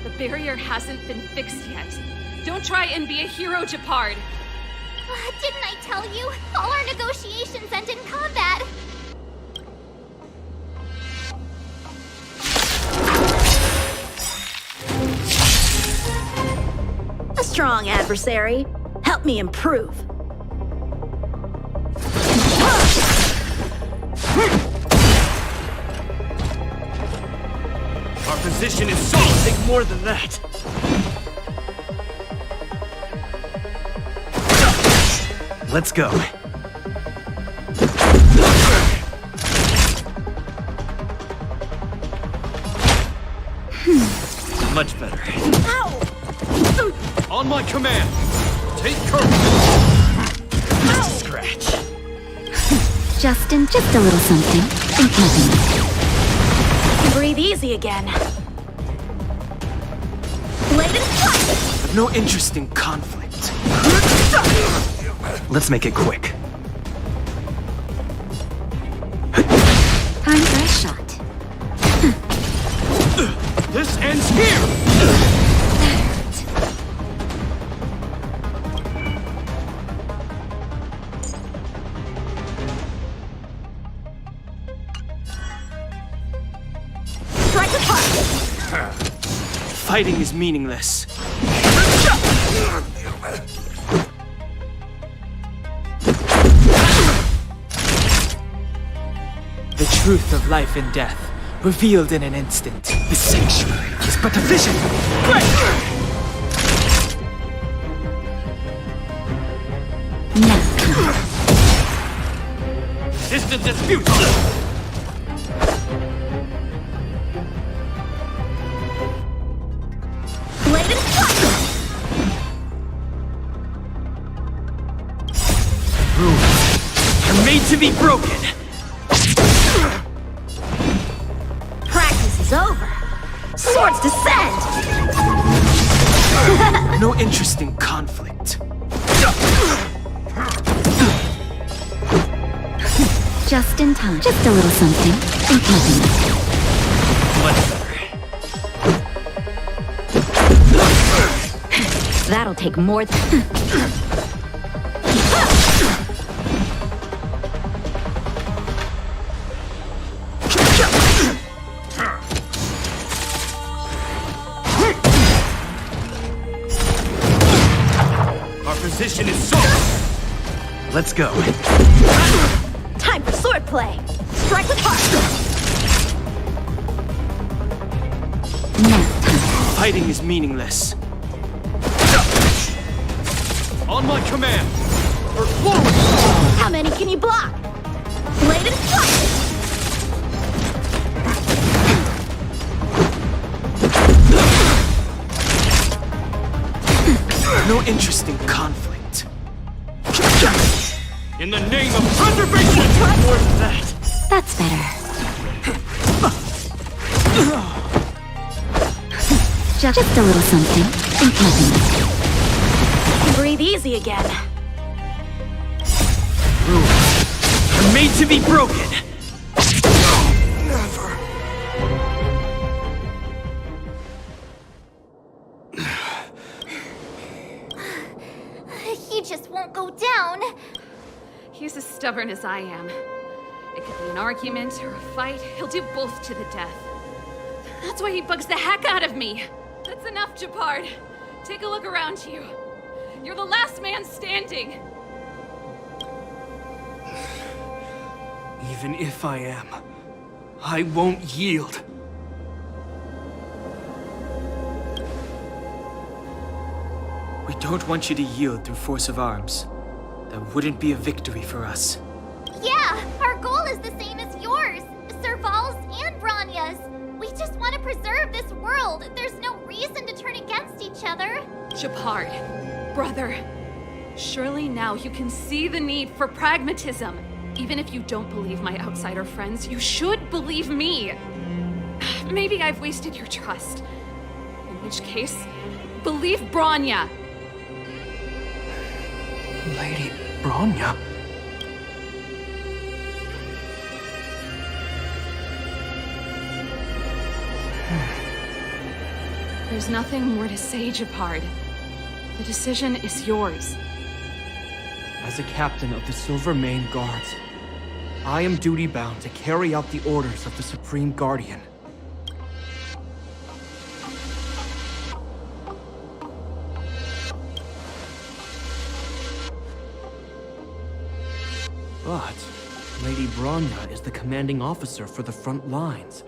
The barrier hasn't been fixed yet. Don't try and be a hero, Japard. Didn't I tell you? All our negotiations end in combat. A strong adversary. Help me improve. is solid. It'll take more than that. Let's go. Much better. Ow! On my command, take courage. Just a scratch. Justin, just a little something. Think nothing. Breathe easy again. Blade and flash! I've no interest in conflict. Let's make it quick. Time for a shot. This ends here! Strike with heart! Fighting is meaningless. The truth of life and death, revealed in an instant. The sanctuary is but a vision. Distance is futile. Blade and flash! Rules are made to be broken. Practice is over. Swords descend! No interest in conflict. Just in time. Just a little something. Think nothing. Much better. That'll take more than... Our position is solid. Let's go. Time for swordplay! Strike with heart! Fighting is meaningless. On my command! For forward! How many can you block? Blade and flash! No interest in conflict. In the name of preservation! More than that. That's better. Just a little something. Think nothing. Breathe easy again. Rules are made to be broken. Never. He just won't go down. He's as stubborn as I am. It could be an argument or a fight. He'll do both to the death. That's why he bugs the heck out of me. That's enough, Japard. Take a look around you. You're the last man standing. Even if I am, I won't yield. We don't want you to yield through force of arms. That wouldn't be a victory for us. Yeah, our goal is the same as yours, Serval's and Branya's. We just want to preserve this world. There's no reason to turn against each other. Japard, brother, surely now you can see the need for pragmatism. Even if you don't believe my outsider friends, you should believe me. Maybe I've wasted your trust. In which case, believe Branya. Lady Branya? There's nothing more to say, Japard. The decision is yours. As a captain of the Silver Mane Guards, I am duty-bound to carry out the orders of the Supreme Guardian. But Lady Branya is the commanding officer for the front lines.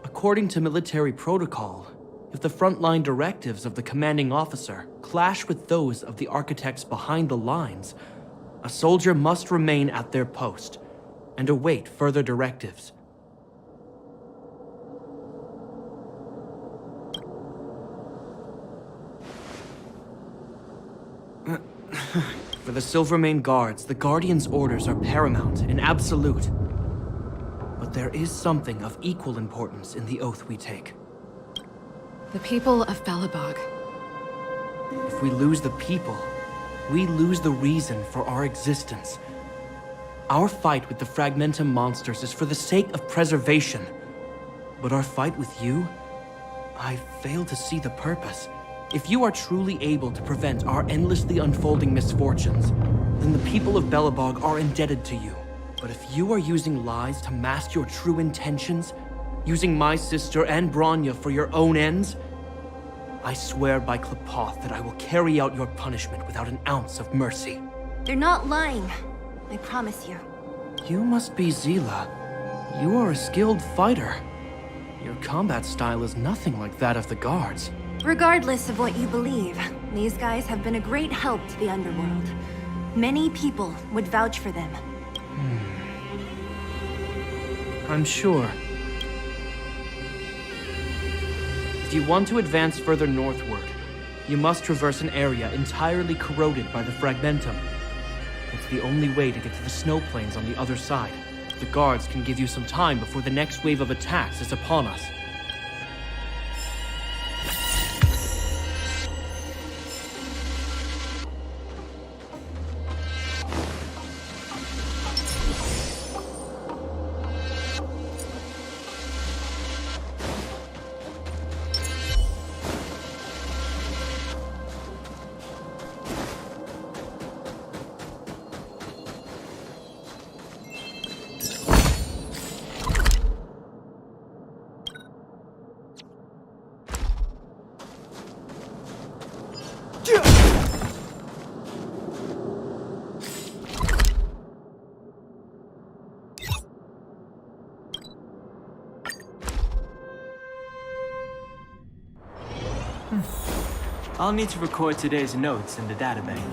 A according to military protocol, if the frontline directives of the commanding officer clash with those of the architects behind the lines, a soldier must remain at their post and await further directives. For the Silvermane Guards, the Guardian's orders are paramount and absolute. But there is something of equal importance in the oath we take. The people of Belobog. If we lose the people, we lose the reason for our existence. Our fight with the Fragmentum monsters is for the sake of preservation. But our fight with you? I fail to see the purpose. If you are truly able to prevent our endlessly unfolding misfortunes, then the people of Belobog are indebted to you. But if you are using lies to mask your true intentions, using my sister and Bronya for your own ends, I swear by Klepoth that I will carry out your punishment without an ounce of mercy. They're not lying. I promise you. You must be Zila. You are a skilled fighter. Your combat style is nothing like that of the guards. Regardless of what you believe, these guys have been a great help to the underworld. Many people would vouch for them. I'm sure. If you want to advance further northward, you must traverse an area entirely corroded by the Fragmentum. It's the only way to get to the snow plains on the other side. The guards can give you some time before the next wave of attacks is upon us. I'll need to record today's notes in the databank.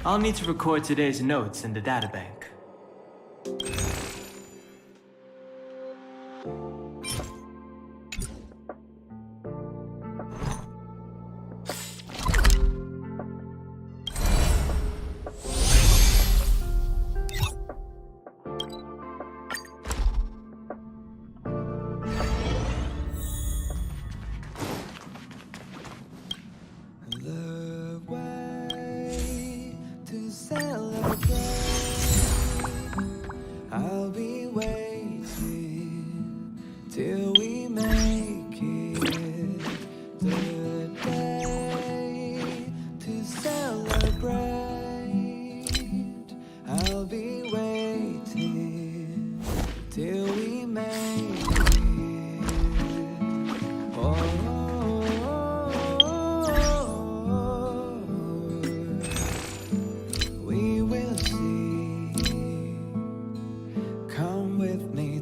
I'll need to record today's notes in the databank.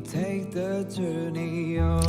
Take the journey on.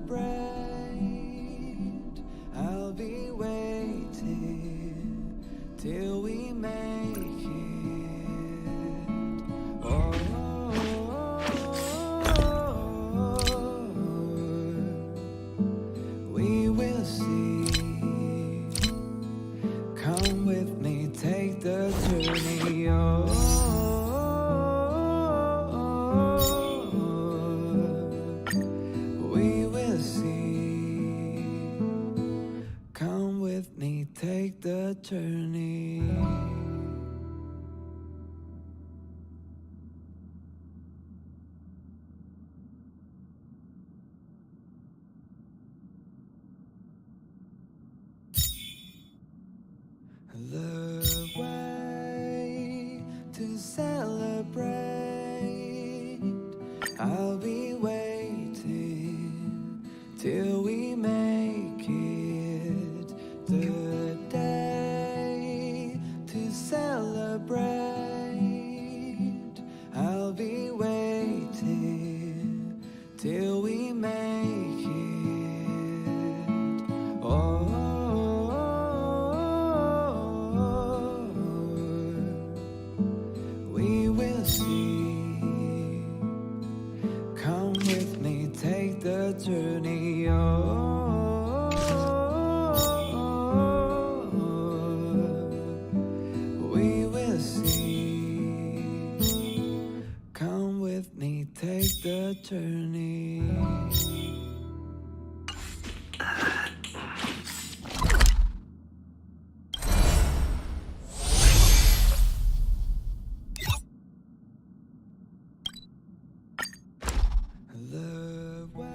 celebrate. I'll be waiting till we make it. Oh, we will see. Come with me, take the journey. Oh, we will see. Come with me, take the journey. The way to celebrate. I'll be waiting till we make it. The day to celebrate. I'll be waiting till we make it. Oh, we will see. Come with me, take the journey. Oh, we will see. Come with me, take the journey. The way.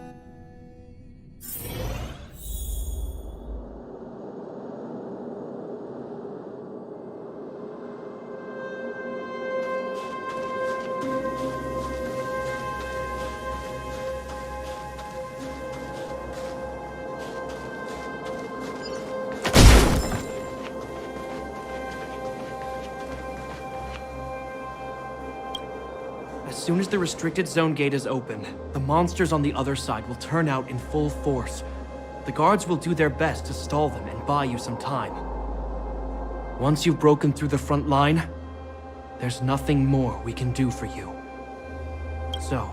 As soon as the restricted zone gate is open, the monsters on the other side will turn out in full force. The guards will do their best to stall them and buy you some time. Once you've broken through the front line, there's nothing more we can do for you. So,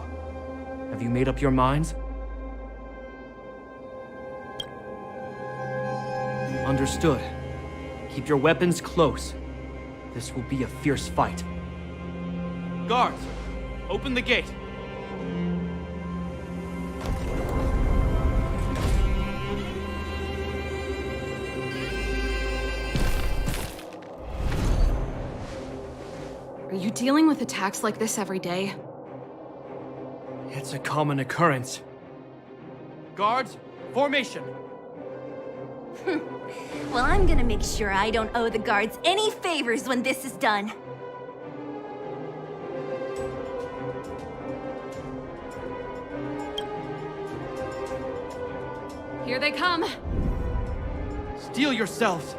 have you made up your minds? Understood. Keep your weapons close. This will be a fierce fight. Guards! Open the gate! Are you dealing with attacks like this every day? It's a common occurrence. Guards, formation! Well, I'm gonna make sure I don't owe the guards any favors when this is done. Here they come! Steel yourselves!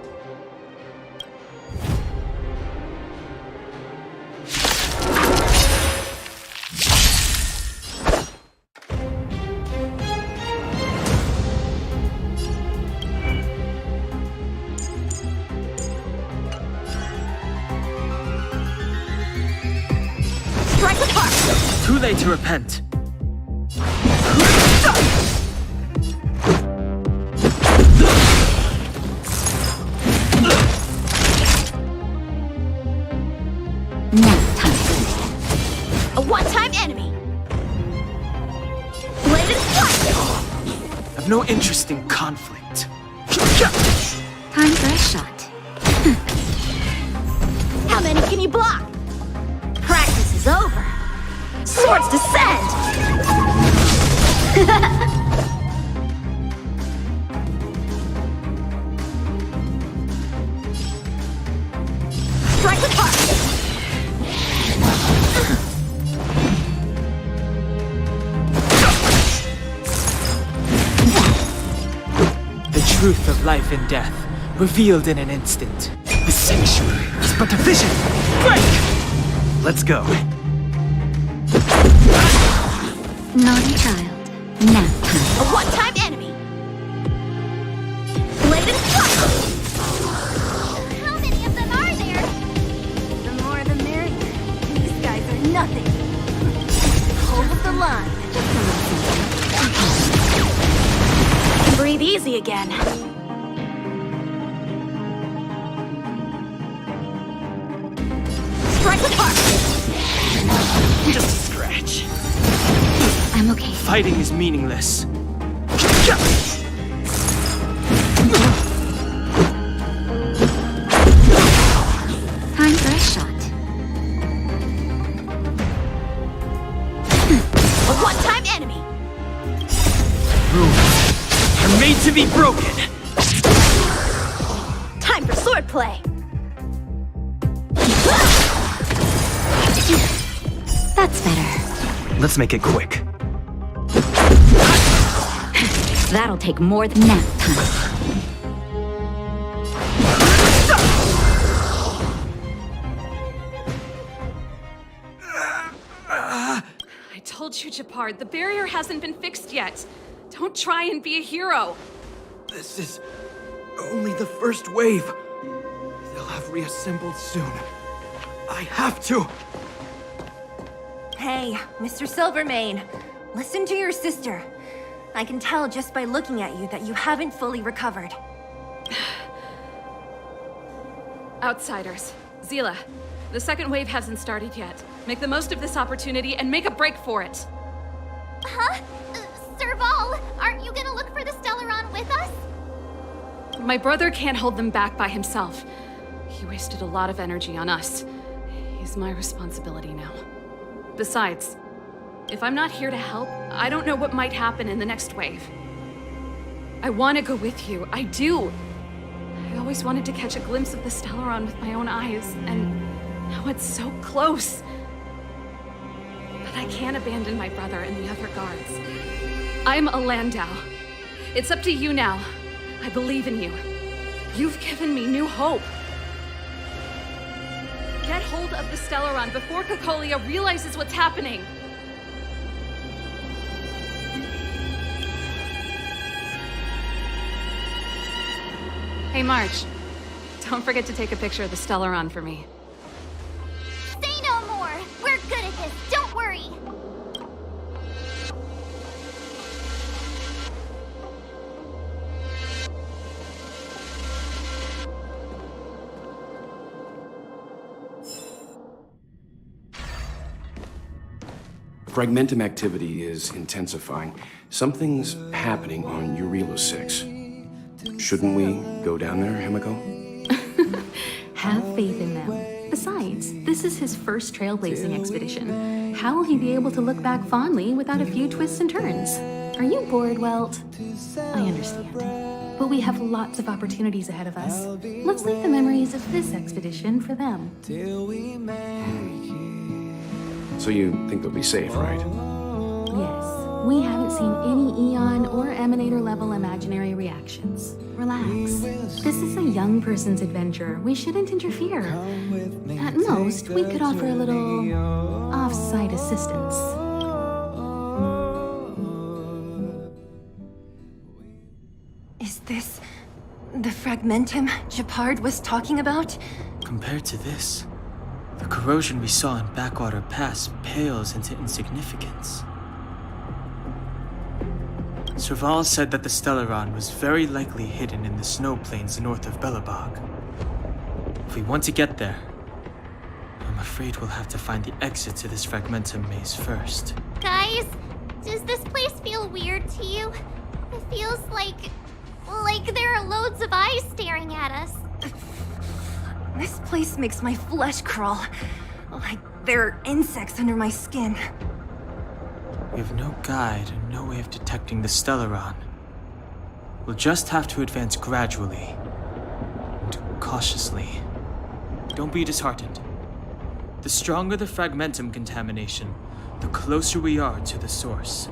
Strike apart! Too late to repent. A one-time enemy! Blade and strike! I've no interest in conflict. Time for a shot. How many can you block? Practice is over. Swords descend! Strike apart! The truth of life and death, revealed in an instant. The sanctuary is but a vision. Break! Let's go. Naughty child. Nap time. A one-time line. Breathe easy again. Strike apart. Just a scratch. I'm okay. Fighting is meaningless. Time for a shot. A one-time enemy. Rules are made to be broken. Time for swordplay. That's better. Let's make it quick. That'll take more than nap time. I told you, Japard, the barrier hasn't been fixed yet. Don't try and be a hero. This is only the first wave. They'll have reassembled soon. I have to. Hey, Mr. Silvermane, listen to your sister. I can tell just by looking at you that you haven't fully recovered. Outsiders. Zila, the second wave hasn't started yet. Make the most of this opportunity and make a break for it. Huh? Serval, aren't you gonna look for the Stellaron with us? My brother can't hold them back by himself. He wasted a lot of energy on us. He's my responsibility now. Besides, if I'm not here to help, I don't know what might happen in the next wave. I want to go with you. I do. I always wanted to catch a glimpse of the Stellaron with my own eyes, and now it's so close. But I can't abandon my brother and the other guards. I'm a Landau. It's up to you now. I believe in you. You've given me new hope. Get hold of the Stellaron before Cocolia realizes what's happening. Hey, March. Don't forget to take a picture of the Stellaron for me. Say no more! We're good at this, don't worry! Fragmentum activity is intensifying. Something's happening on Urilo 6. Shouldn't we go down there, Himiko? Have faith in them. Besides, this is his first trailblazing expedition. How will he be able to look back fondly without a few twists and turns? Are you bored, Welt? I understand. But we have lots of opportunities ahead of us. Let's leave the memories of this expedition for them. So you think they'll be safe, right? Yes. We haven't seen any Eon or Emanator level imaginary reactions. Relax. This is a young person's adventure. We shouldn't interfere. At most, we could offer a little off-site assistance. Is this the Fragmentum Japard was talking about? Compared to this, the corrosion we saw in Backwater Pass pales into insignificance. Serval said that the Stellaron was very likely hidden in the snow plains north of Belobog. If we want to get there, I'm afraid we'll have to find the exit to this Fragmentum maze first. Guys, does this place feel weird to you? It feels like there are loads of eyes staring at us. This place makes my flesh crawl. Like there are insects under my skin. We have no guide and no way of detecting the Stellaron. We'll just have to advance gradually and cautiously. Don't be disheartened. The stronger the Fragmentum contamination, the closer we are to the source.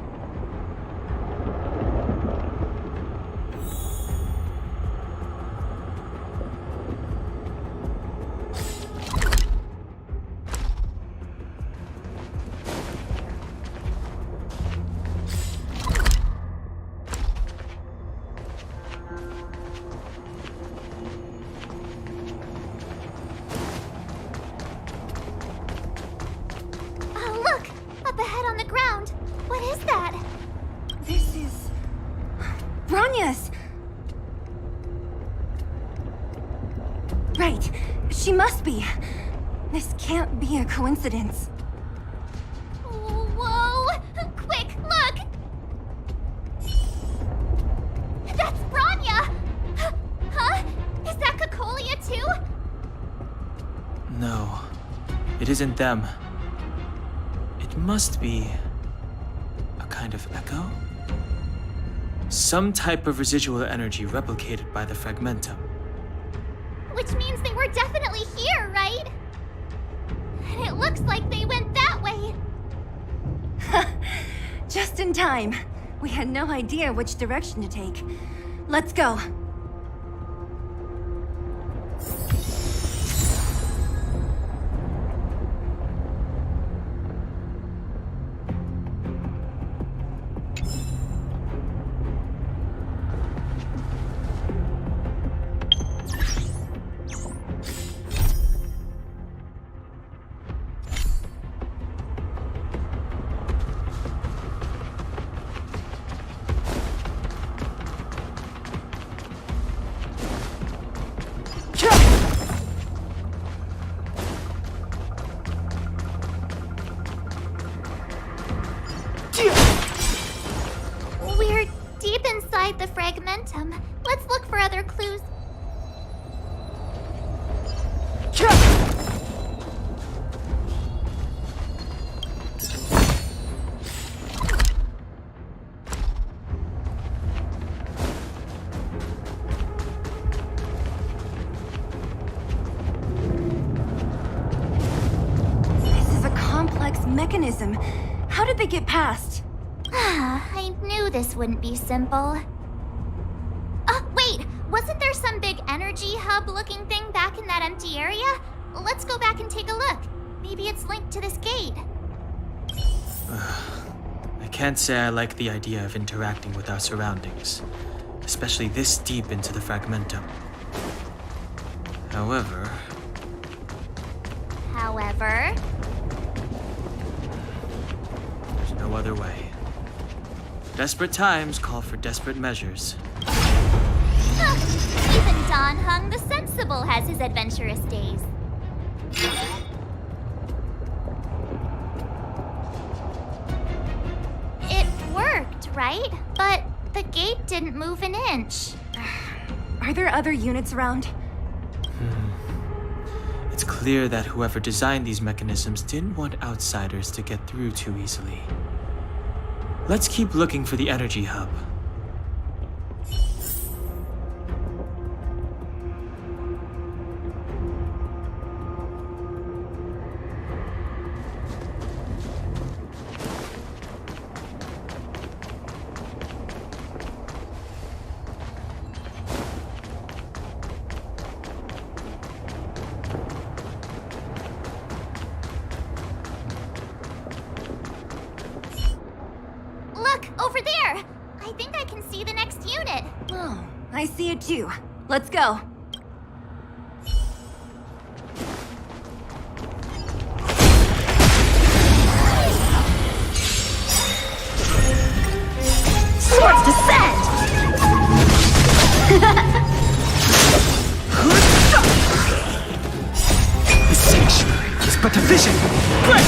Bronya's! Right. She must be. This can't be a coincidence. Whoa! Quick, look! That's Bronya! Huh? Is that Kekolia too? No, it isn't them. It must be a kind of echo? Some type of residual energy replicated by the fragmentum. Which means they were definitely here, right? And it looks like they went that way. Just in time. We had no idea which direction to take. Let's go. We're deep inside the fragmentum. Let's look for other clues. This is a complex mechanism. How did they get past? I knew this wouldn't be simple. Wait! Wasn't there some big energy hub-looking thing back in that empty area? Let's go back and take a look. Maybe it's linked to this gate. I can't say I like the idea of interacting with our surroundings, especially this deep into the fragmentum. However, there's no other way. Desperate times call for desperate measures. Even Don Hung the Sensible has his adventurous days. It worked, right? But the gate didn't move an inch. Are there other units around? It's clear that whoever designed these mechanisms didn't want outsiders to get through too easily. Let's keep looking for the energy hub. Over there! I think I can see the next unit. Oh, I see it too. Let's go. Swords descend! The sanctuary is but a vision. Break!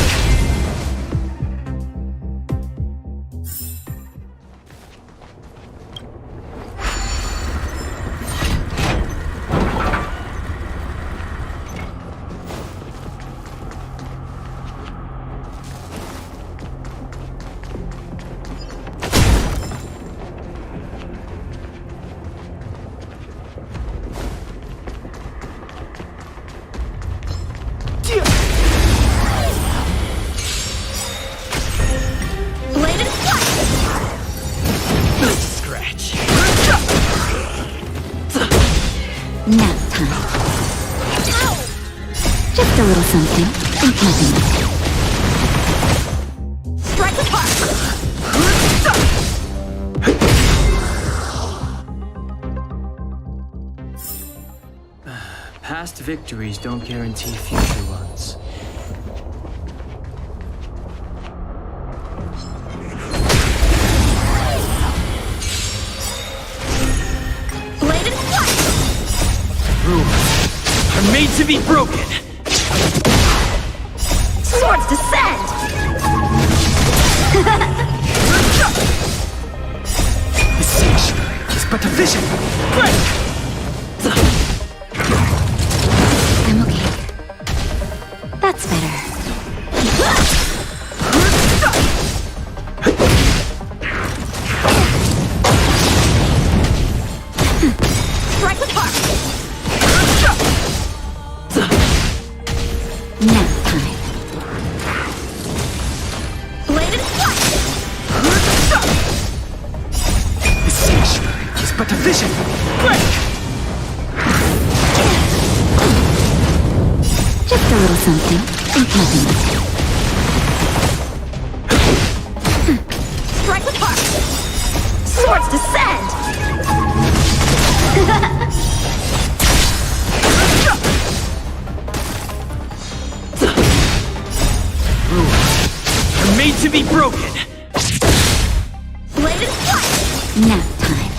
Nap time. Just a little something. Think nothing of it. Strike apart! Past victories don't guarantee future ones. made to be broken! Swords descend! The sanctuary is but a vision! Break! I'm okay. That's better. Strike the park! Now time. Blade and flash! The sanctuary is but a vision! Break! Just a little something, and nothing. Strike the park! Swords descend! You're made to be broken! Blade and flash! Now time.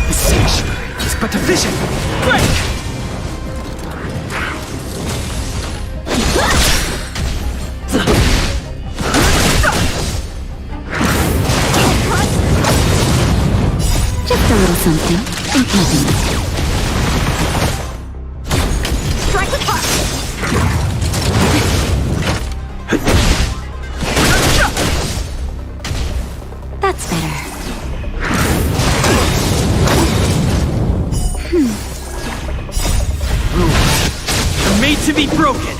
The sanctuary is but a vision! Break! Just a little something, and nothing. Strike the park! That's better. You're made to be broken!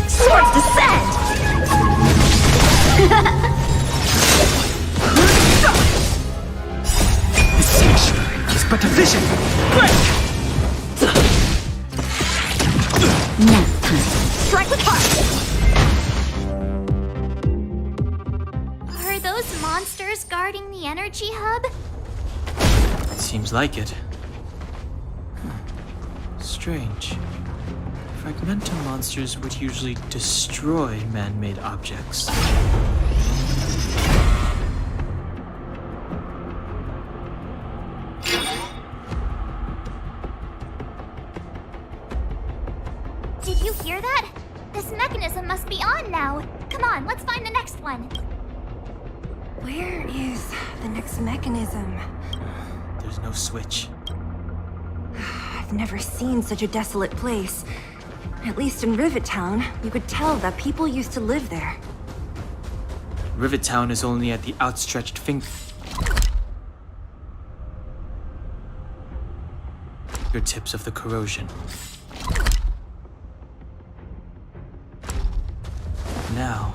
Swords descend! The sanctuary is but a vision! Break! Now time. Strike the park! Are those monsters guarding the energy hub? Seems like it. Strange. Fragmental monsters would usually destroy man-made objects. Did you hear that? This mechanism must be on now. Come on, let's find the next one. Where is the next mechanism? There's no switch. I've never seen such a desolate place. At least in Rivet Town, you could tell that people used to live there. Rivet Town is only at the outstretched finger. fingertips of the corrosion. Now,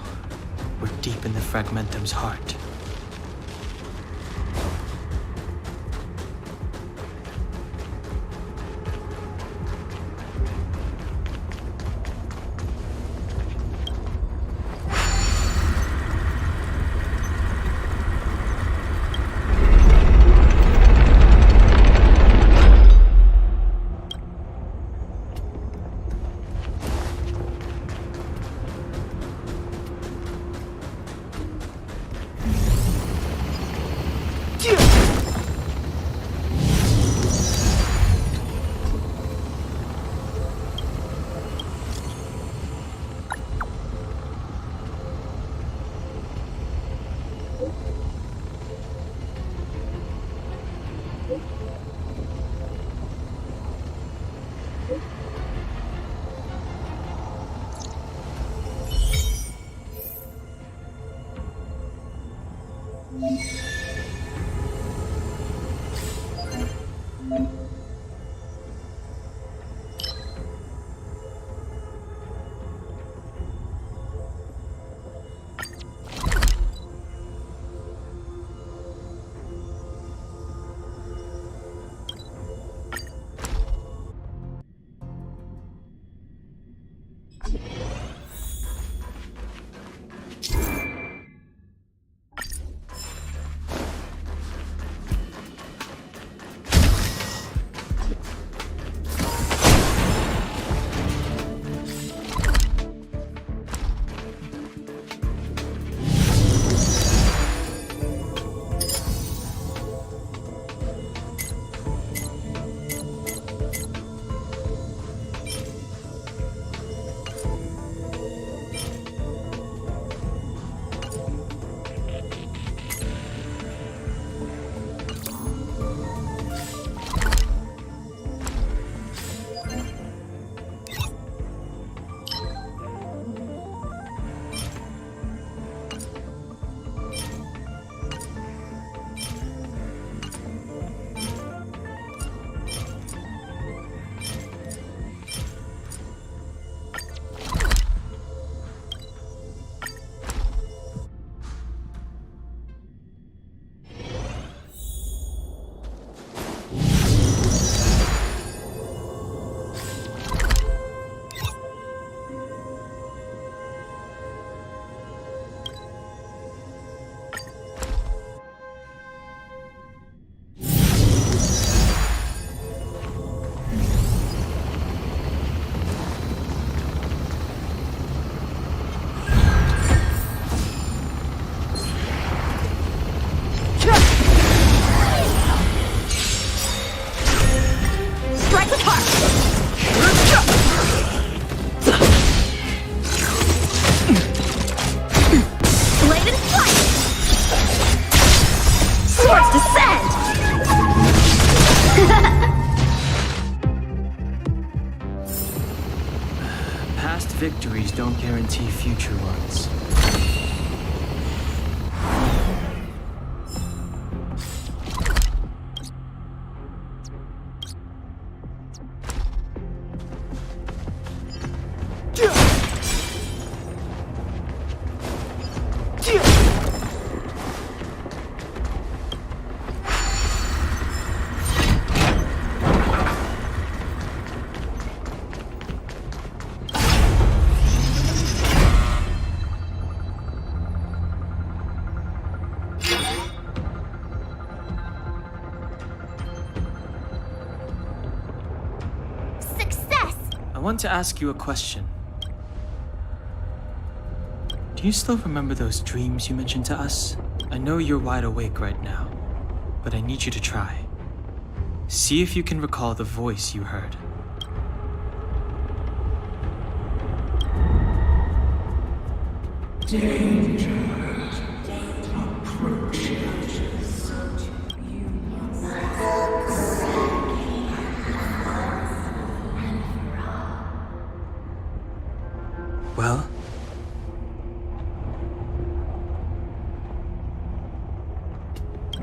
we're deep in the fragmentum's heart. Victories don't guarantee future ones. I want to ask you a question. Do you still remember those dreams you mentioned to us? I know you're wide awake right now, but I need you to try. See if you can recall the voice you heard. Danger approaches. Well?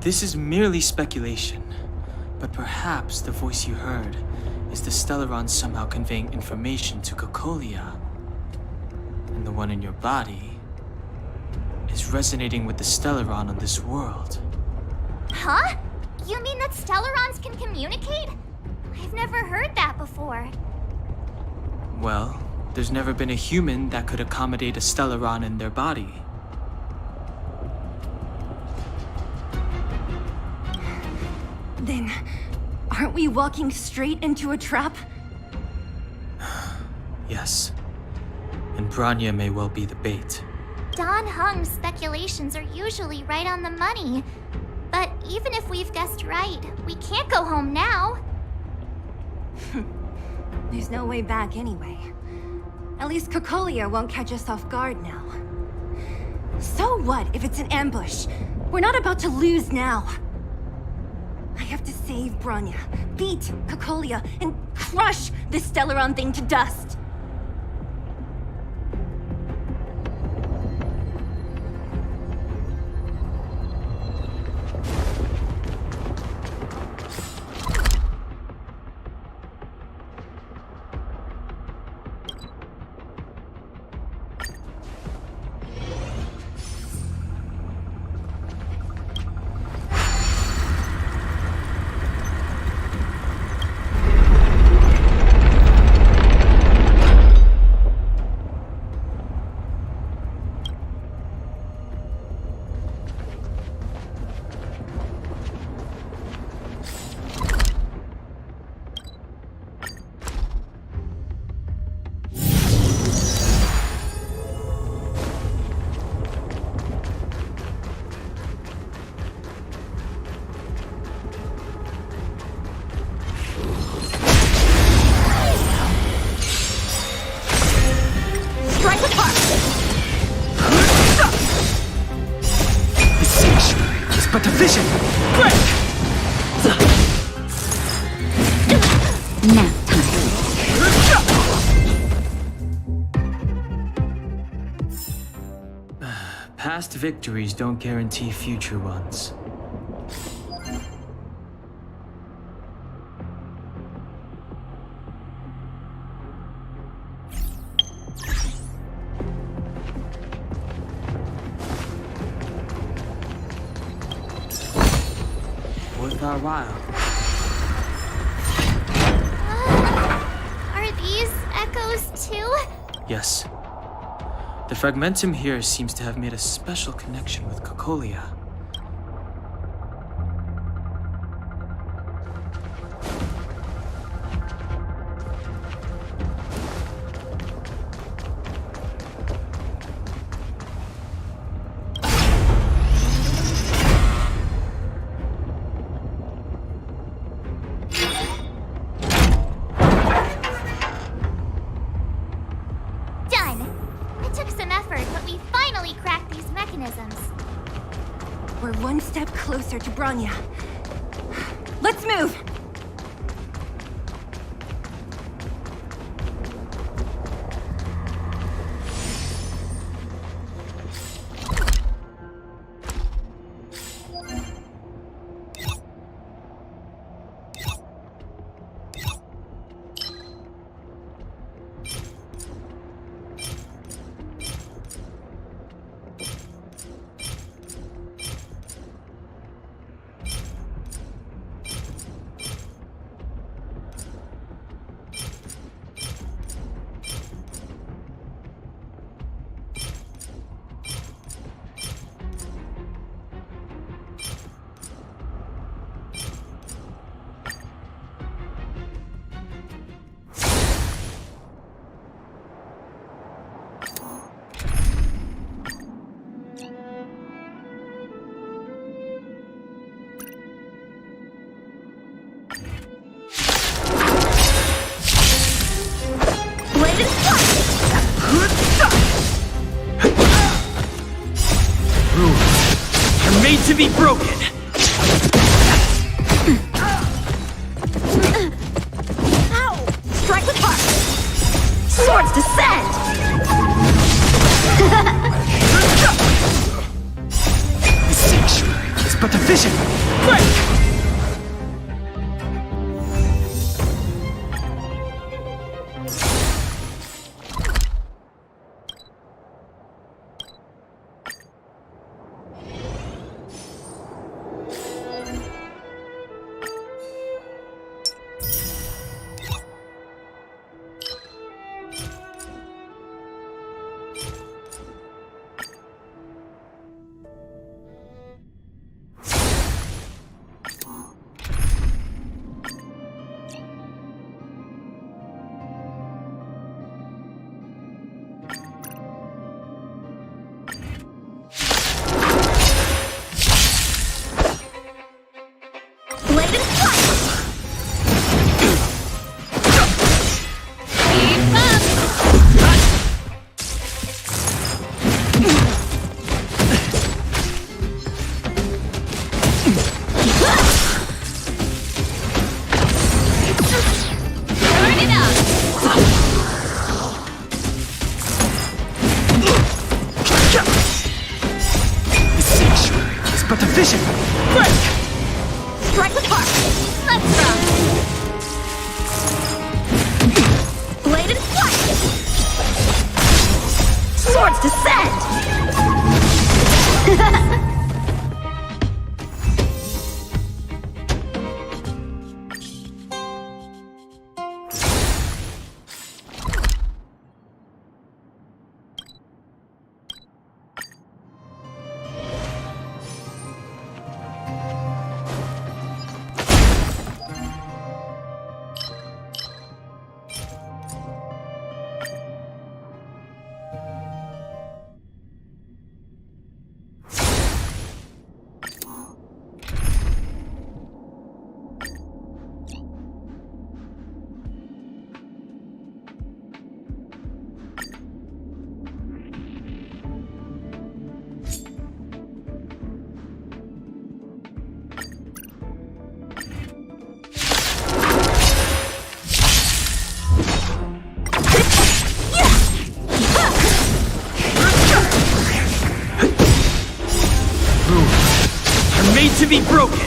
This is merely speculation, But perhaps the voice you heard is the Stellaron somehow conveying information to Cocolia. And the one in your body is resonating with the Stellaron on this world. Huh? You mean that Stellarons can communicate? I've never heard that before. Well, there's never been a human that could accommodate a Stellaron in their body. Then, aren't we walking straight into a trap? Yes. And Bronya may well be the bait. Don Hung's speculations are usually right on the money. But even if we've guessed right, we can't go home now. There's no way back anyway. At least Cocolia won't catch us off guard now. So what if it's an ambush? We're not about to lose now. I have to save Bronya, beat Cocolia, and crush this Stellaron thing to dust. Past victories don't guarantee future ones. Worth our while. Are these echoes too? Yes. The fragmentum here seems to have made a special connection with Cocolia. We're one step closer to Bronya. Let's move! To be broken. Ow! Strike with heart. Swords descend. The sanctuary is but a vision. Break! Turn it up! The sanctuary is but a vision. Break! Strike the park! Let's go! Blade and flight! Swords descend! Are made to be broken.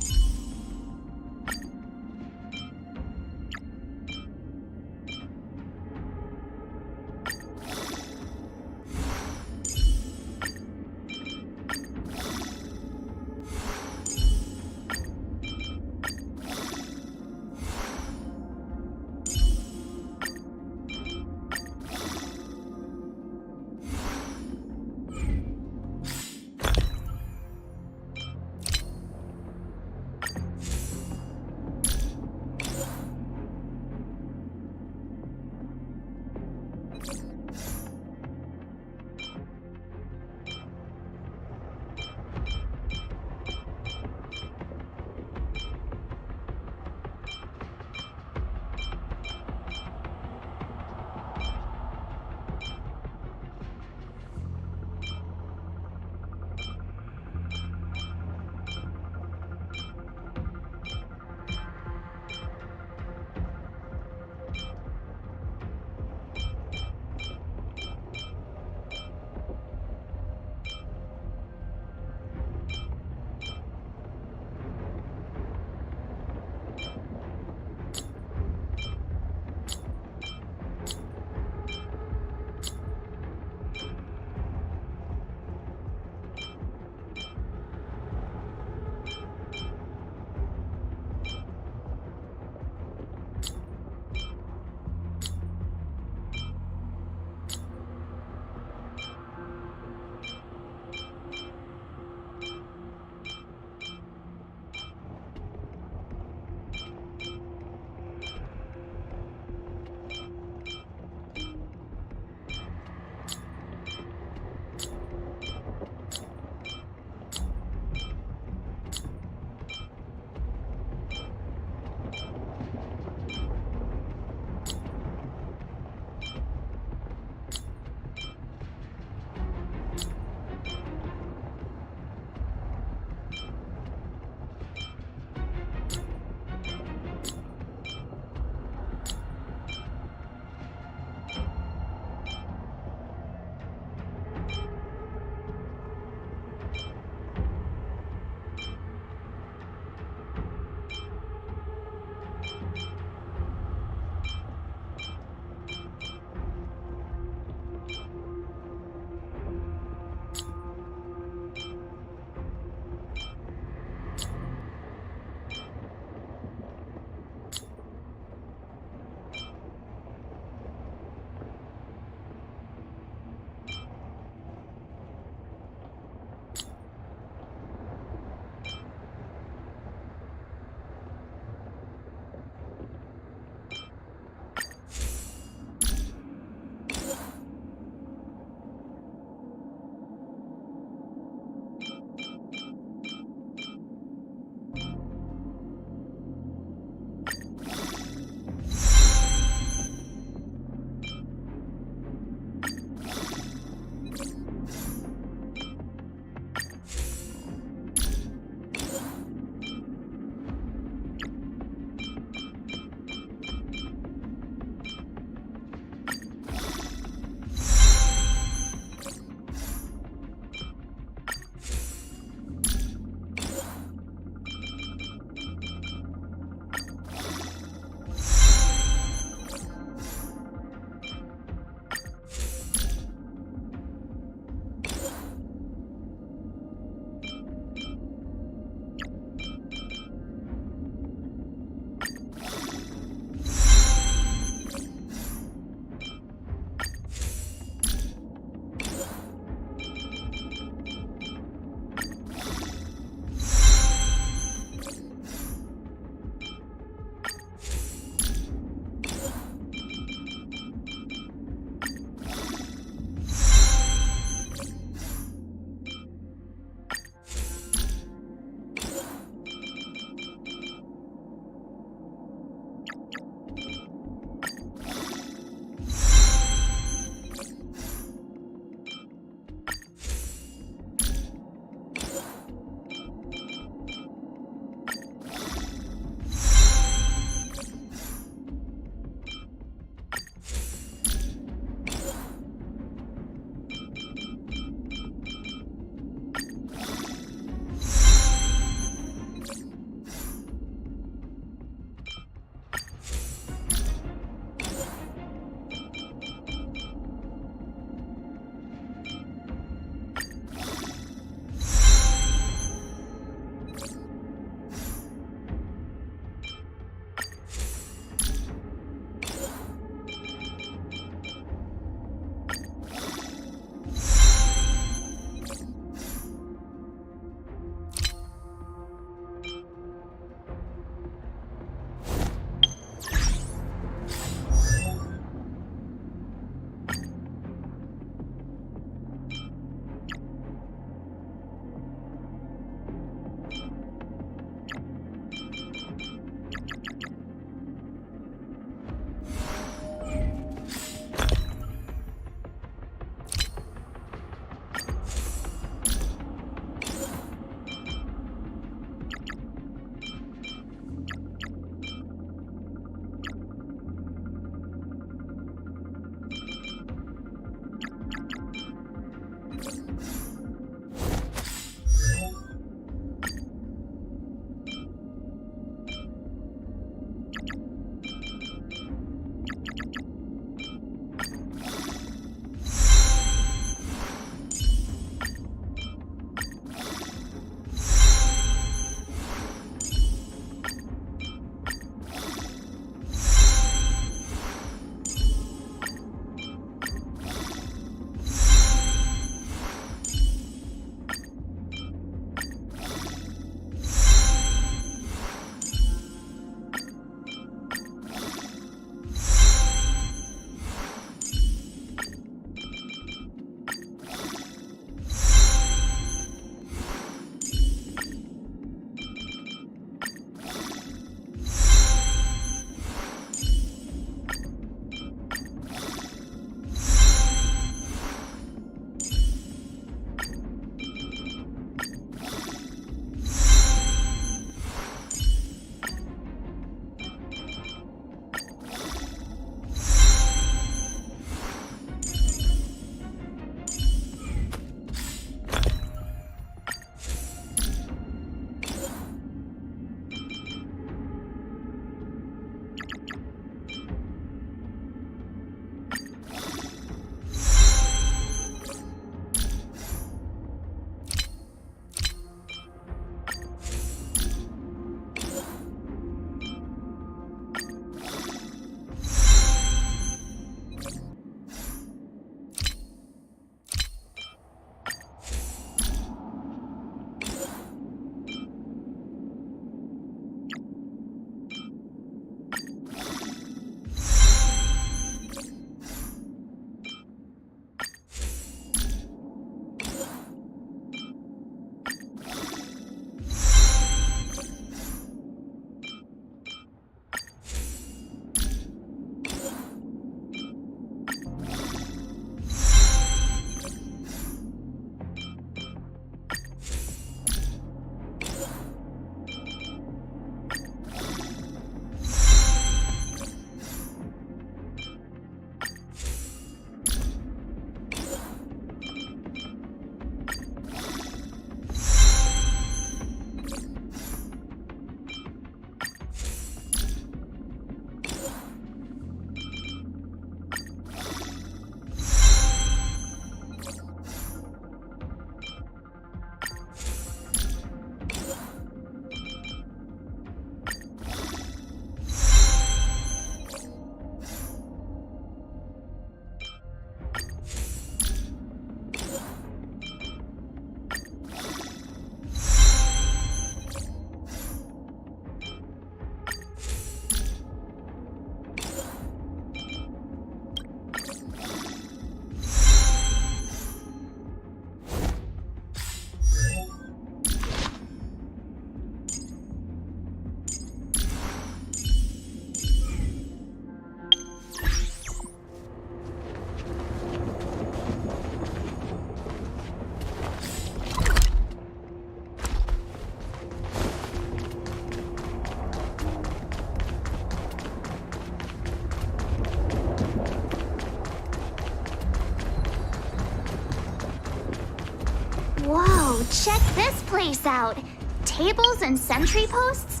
Check this place out. Tables and sentry posts?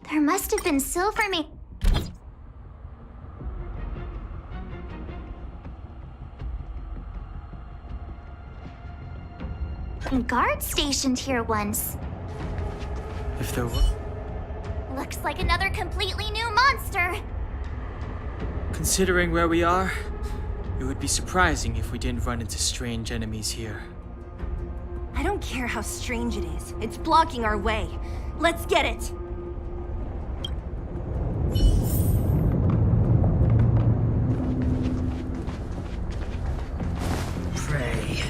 There must have been silver guards stationed here once. If there were... Looks like another completely new monster. Considering where we are, it would be surprising if we didn't run into strange enemies here. I don't care how strange it is. It's blocking our way. Let's get it! Pray.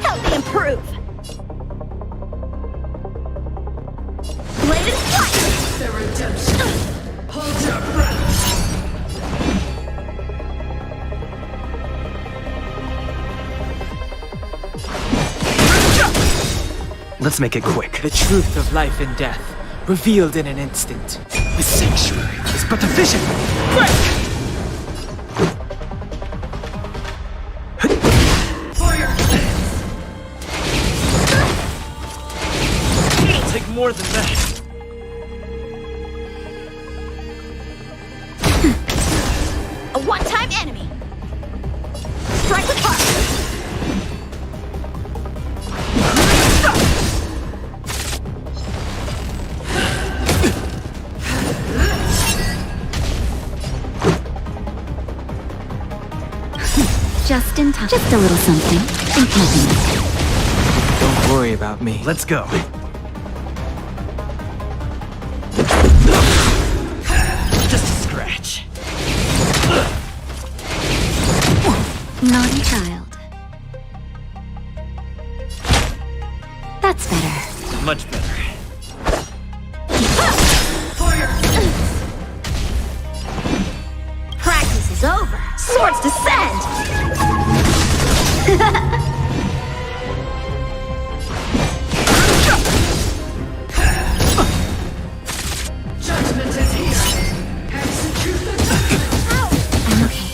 Help me improve! Blade and flight! The redemption. Hold your breath. Let's make it quick. The truth of life and death, revealed in an instant. The sanctuary is but a vision. Break! For your sins. It'll take more than that. A one-time enemy! Strike with heart! Just in time. Just a little something. Think nothing. Don't worry about me. Let's go. Just a scratch. Naughty child. That's better. Much better. Practice is over! Swords descend! Judgment is here. Execute the I'm okay.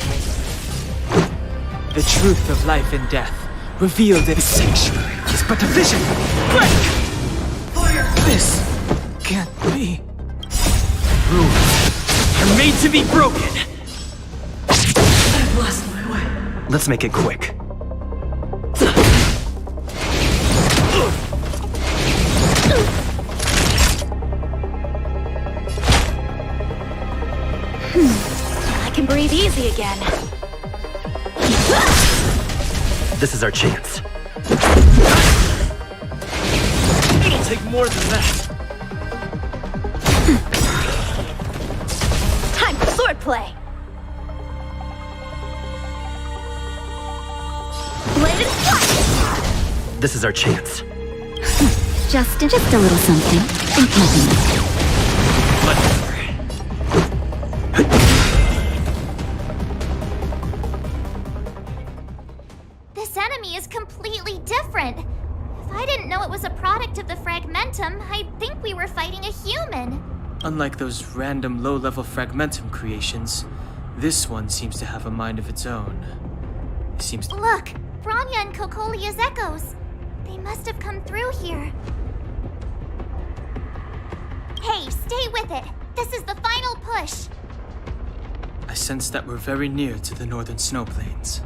The truth of life and death, revealed in the sanctuary is but a vision. Break! This can't be. Rules are made to be broken. I've lost my way. Let's make it quick. I can breathe easy again. This is our chance. It'll take more than that. Time for swordplay! Blade and flight! This is our chance. Just a little something. Think nothing. Much better. This enemy is completely different. If I didn't know it was a product of the fragmentum, I'd think we were fighting a human. Unlike those random low-level fragmentum creations, this one seems to have a mind of its own. It seems to... Look, Bronya and Kokolia's echoes. They must have come through here. Hey, stay with it. This is the final push. I sense that we're very near to the northern snow plains.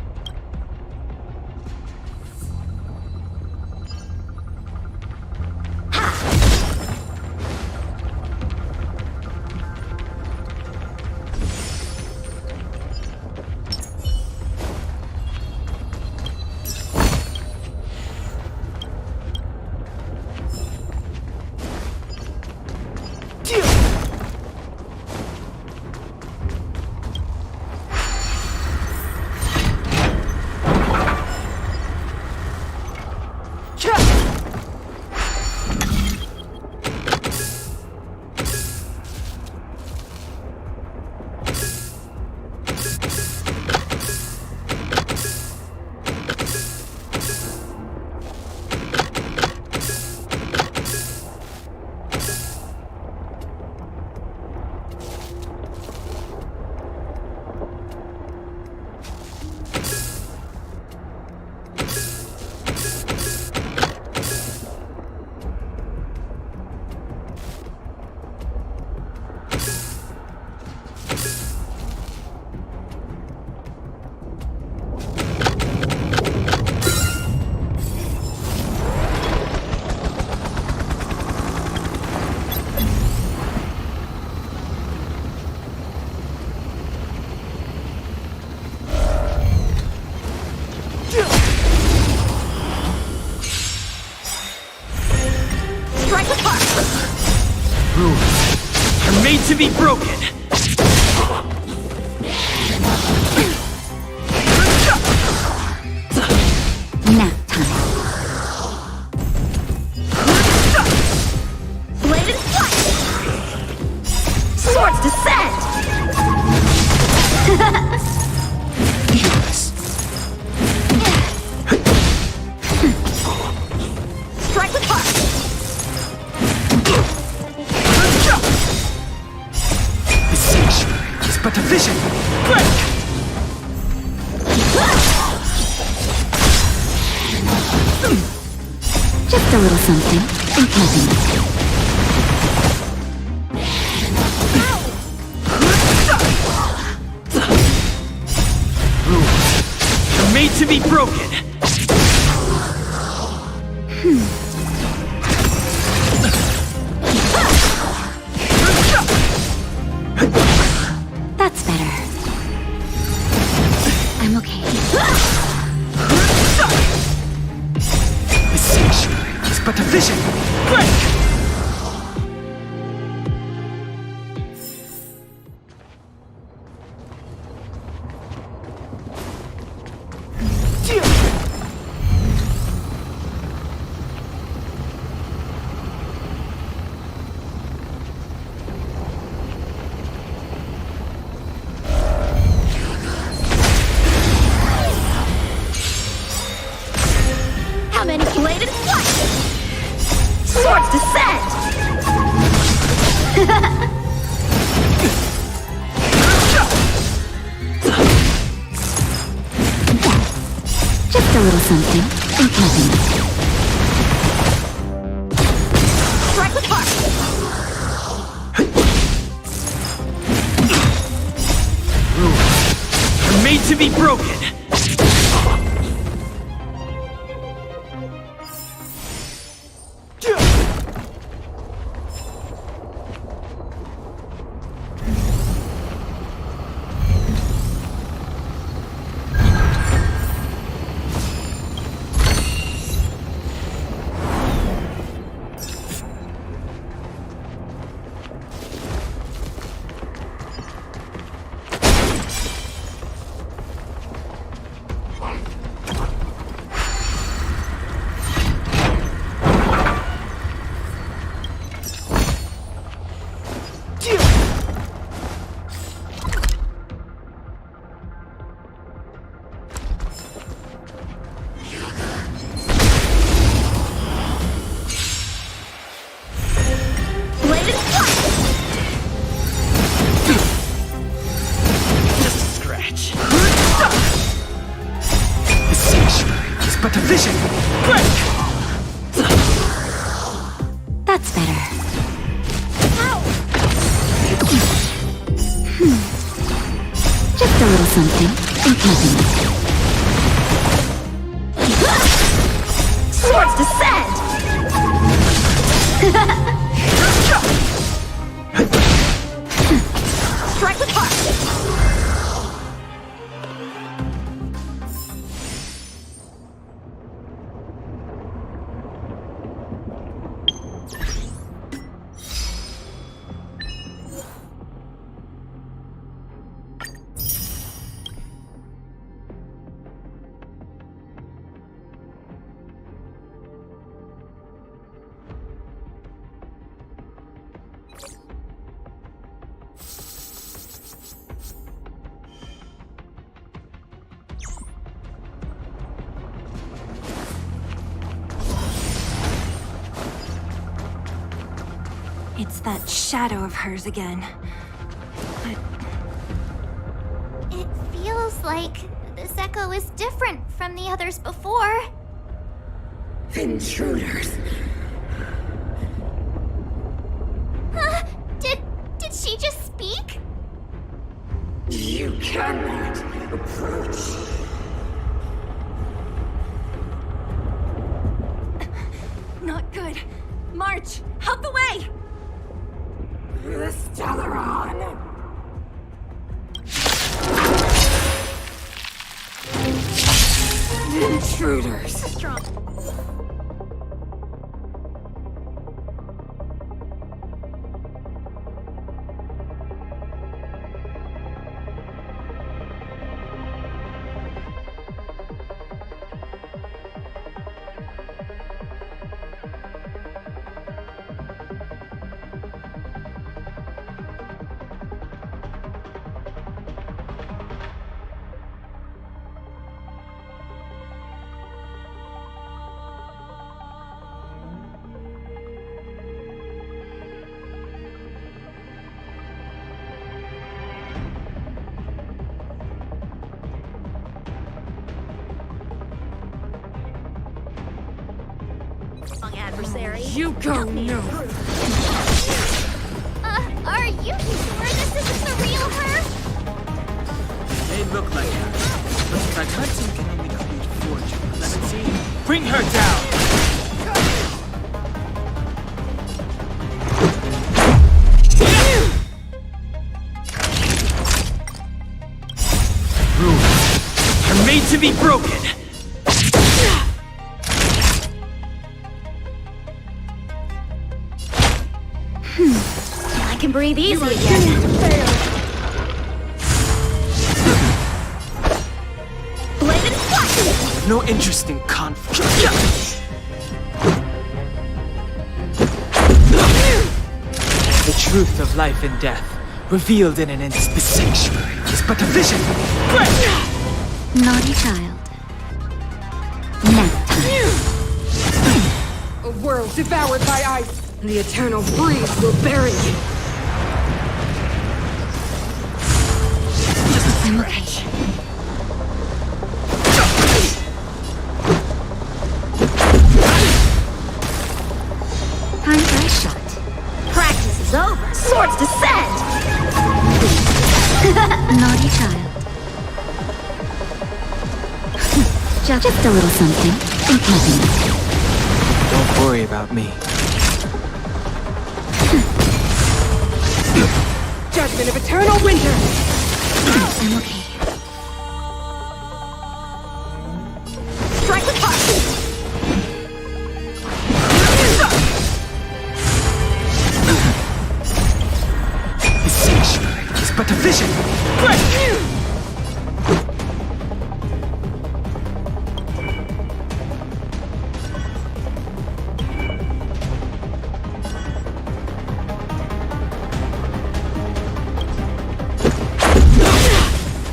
to be broken. Nap time. Blade and flight! Swords descend! Strike with heart! The sanctuary is but a vision. Break! Just a little something in keeping. You're made to be broken. That's better. I'm okay. The sanctuary is but a vision. Break! How many bladed flight? Swords descend! Just a little something in keeping. Strike with heart! You're made to be broken. That's better. Just a little something in keeping. Swords descend! Strike with heart! It's that shadow of hers again. But it feels like this echo is different from the others before. Intruders. Huh? Did she just speak? You cannot approach. not good. March, out the way! The Stellaron! Intruders! Strong. adversary. You go no. Are you sure this isn't the real her? They look like her, but fragmenting can only create fortune. Let's see. Bring her down! Rules are made to be broken. I can breathe easy again. Bladed flash! No interest in conflict. The truth of life and death, revealed in an instant. The sanctuary is but a vision. Naughty child. Nap time. A world devoured by ice. The eternal breeze will bury you. I'm okay. Time for a shot. Practice is over. Swords descend! Naughty child. Just a little something. Think nothing. Don't worry about me. Judgment of eternal winter. I'm okay. Strike with heart. The sanctuary is but a vision.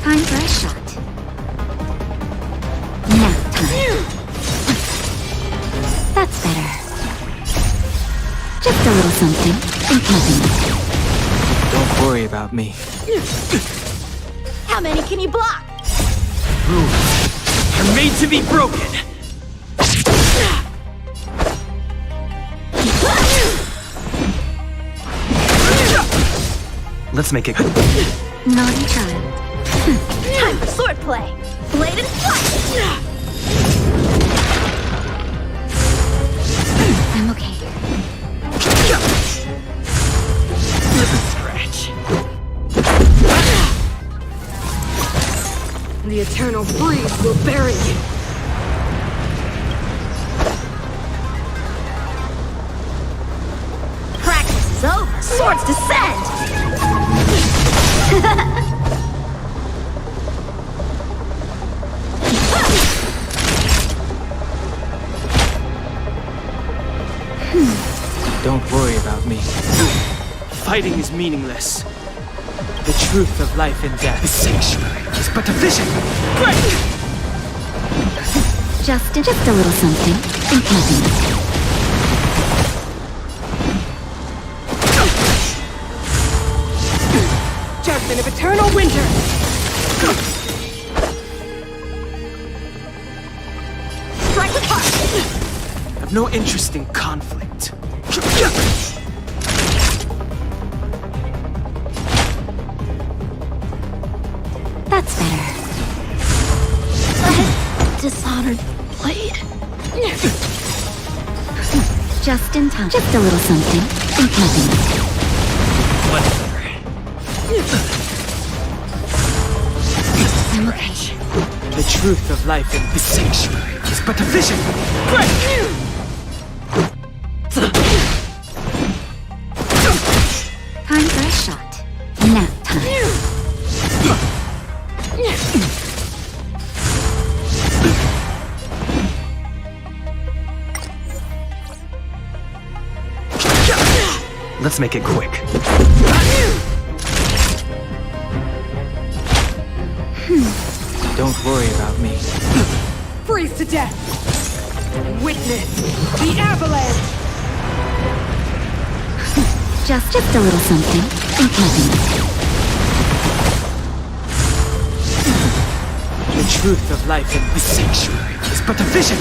Time for a shot. Nap time. That's better. Just a little something. Think nothing. Don't worry about me. How many can you block? Rules are made to be broken. Let's make it. Naughty child. Time for swordplay. Bladed flash. I'm okay. Stretch. The eternal breeze will bury you. Practice is over. Swords descend! Don't worry about me. Fighting is meaningless. The truth of life and death. The sanctuary is but a vision. Just a little something. Think nothing. Judgment of eternal winter. Strike with heart. I've no interest in conflict. That's better. Dishonored blade. Just in time. Just a little something. Think nothing. I'm okay. The truth of life in the sanctuary is but a vision. Time for a shot. Nap time. Let's make it quick. Don't worry about me. Freeze to death. Witness the avalanche. Just a little something. Think nothing. The truth of life in the sanctuary is but a vision.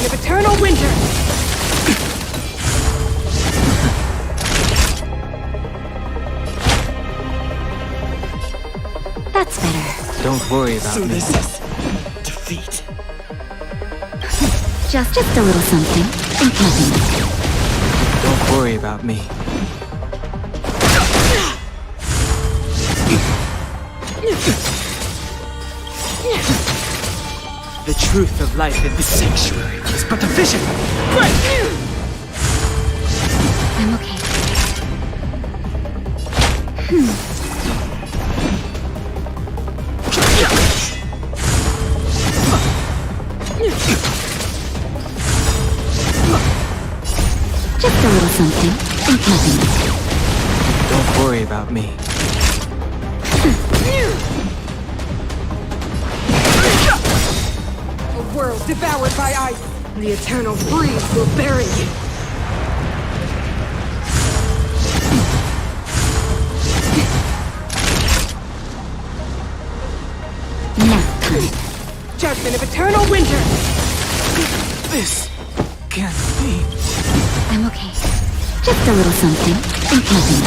Judgment of eternal winter! That's better. Don't worry about me. This is defeat. Just a little something. Think nothing. Don't worry about me. The truth of life in the sanctuary is but a vision. I'm okay. Just a little something. Think nothing. Don't worry about me. A world devoured by ice! The eternal freeze will bury you! Nap time. Judgment of eternal winter! This can't be. I'm okay. Just a little something. Think nothing.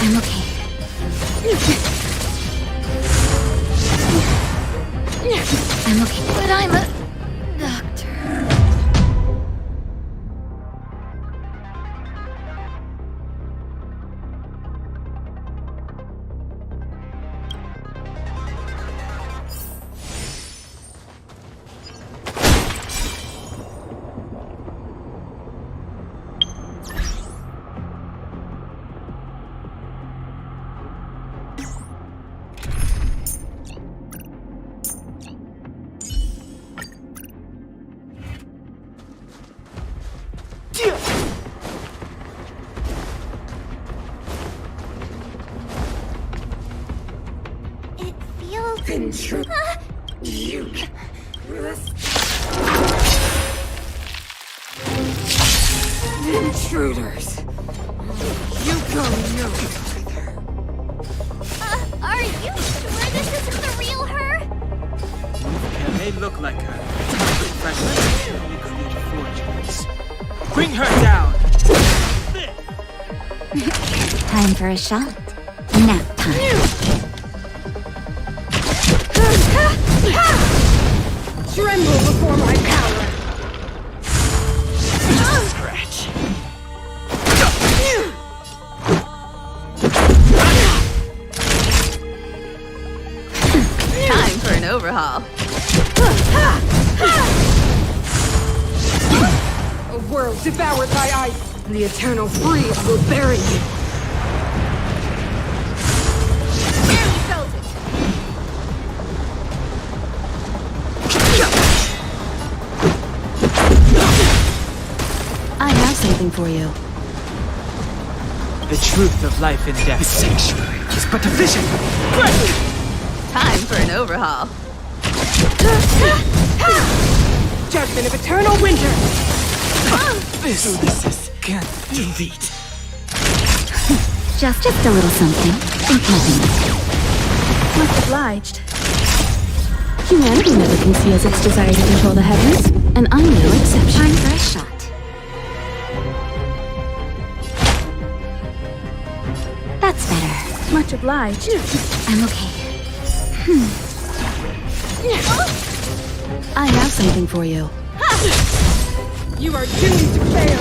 I'm okay. I'm okay. But I'm a doctor. It feels... Intruders! You go no further! Are you sure this isn't the real her? It may look like her. Freshman only created forgeries. Bring her down! Time for a shot. Nap time. Tremble before my power! Scratch. Time for an overhaul. A world devoured by ice! The eternal freeze will bury you! Barely felt it. I have something for you. The truth of life and death. The sanctuary is but a vision. Time for an overhaul. Judgment of eternal winter! This is can't be. Defeat. Just a little something. Think nothing. Much obliged. Humanity never conceals its desire to control the heavens, and I'm no exception. Time for a shot. That's better. Much obliged. I'm okay. I have something for you. You are doomed to fail!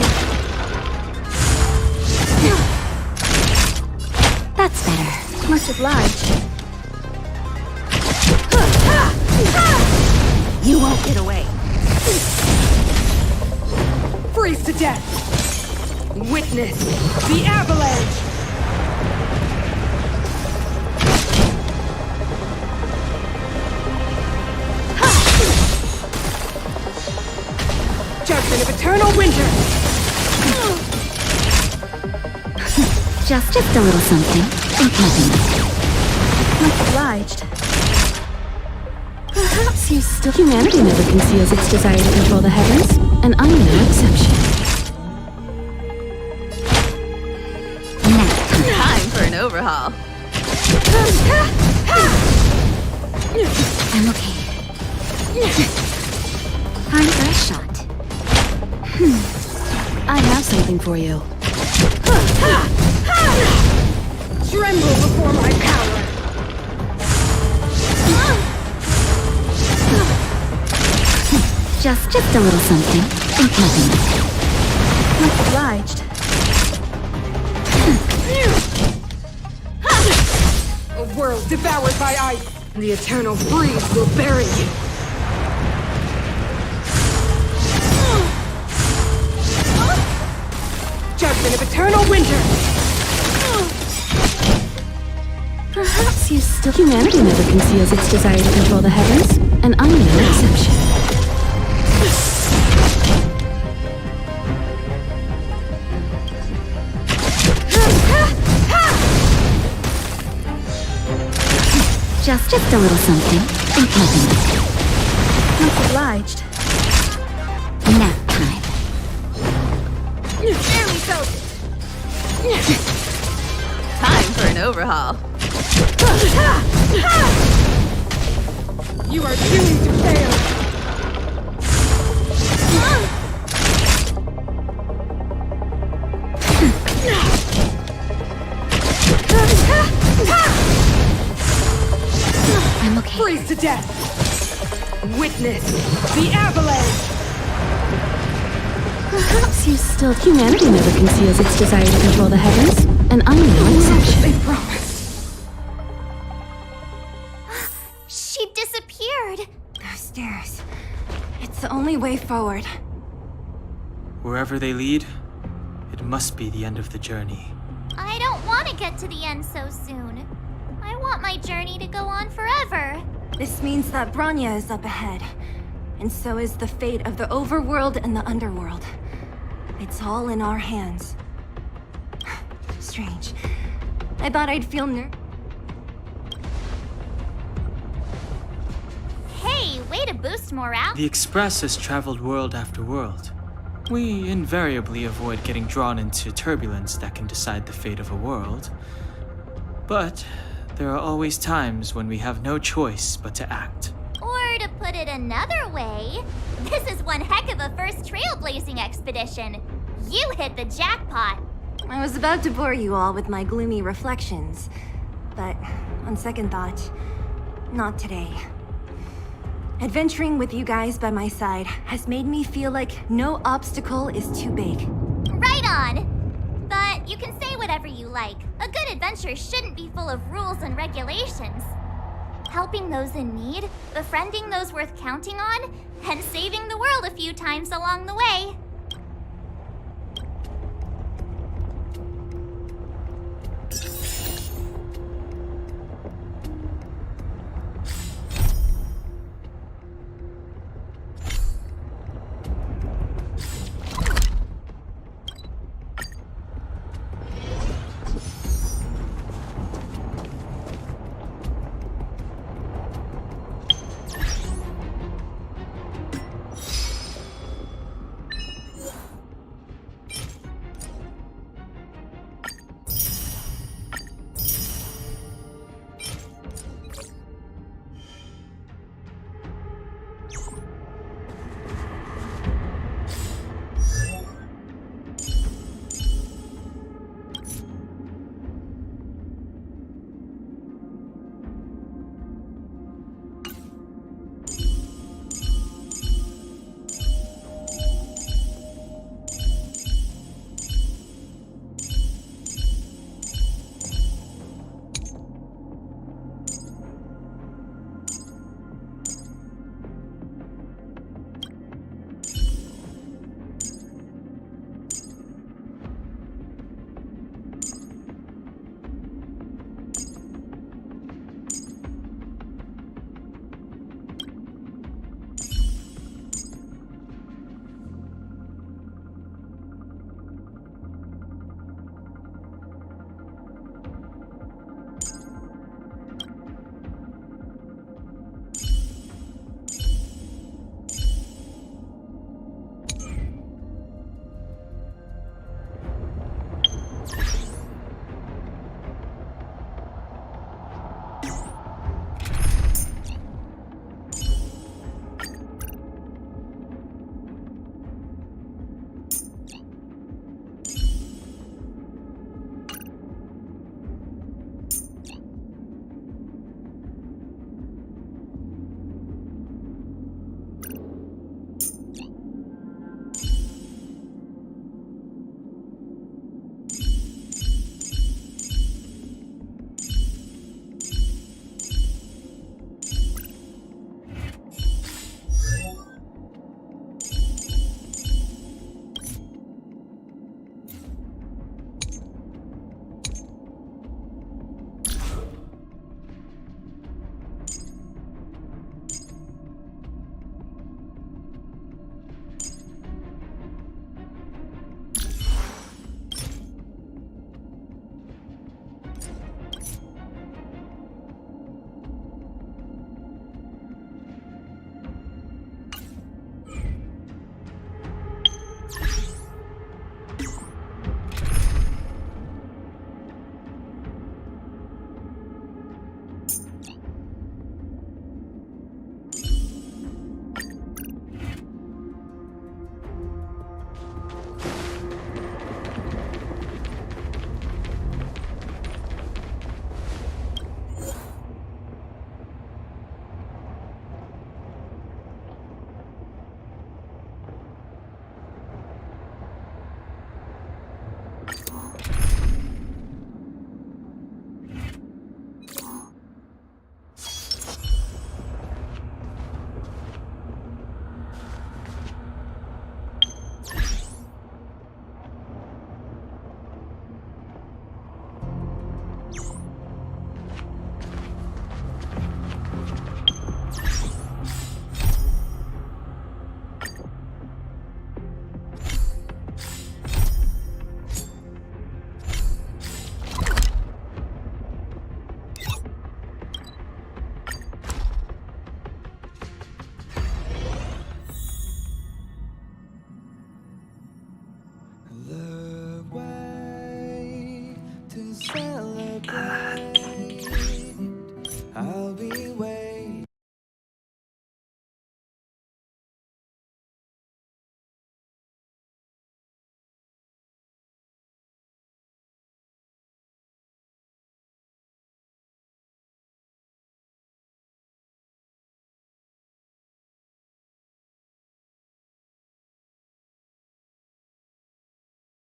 That's better. Much obliged. You won't get away. Freeze to death! Witness the avalanche! Judgment of eternal winter! Just a little something. Think nothing. Much obliged. Perhaps you still... Humanity never conceals its desire to control the heavens, and I'm no exception. Time for an overhaul. I'm okay. Time for a shot. I have something for you. Tremble before my power! Just a little something. Think nothing. Much obliged. A world devoured by ice! The eternal freeze will bury you! Judgment of eternal winter! Perhaps you still... Humanity never conceals its desire to control the heavens, and I'm no exception. Just a little something. Think nothing. Much obliged. Nap time. Barely felt it! Time for an overhaul. You are doomed to fail! I'm okay. Freeze to death! Witness the avalanche! Perhaps you still... Humanity never conceals its desire to control the heavens, and I'm no exception. They promised. She disappeared. Those stairs. It's the only way forward. Wherever they lead, it must be the end of the journey. I don't want to get to the end so soon. I want my journey to go on forever. This means that Bronya is up ahead. And so is the fate of the overworld and the underworld. It's all in our hands. Strange. I thought I'd feel Hey, way to boost morale. The Express has traveled world after world. We invariably avoid getting drawn into turbulence that can decide the fate of a world. But there are always times when we have no choice but to act. Or to put it another way, this is one heck of a first trailblazing expedition. You hit the jackpot. I was about to bore you all with my gloomy reflections, but on second thought, not today. Adventuring with you guys by my side has made me feel like no obstacle is too big. Right on. But you can say whatever you like. A good adventure shouldn't be full of rules and regulations. Helping those in need, befriending those worth counting on, and saving the world a few times along the way.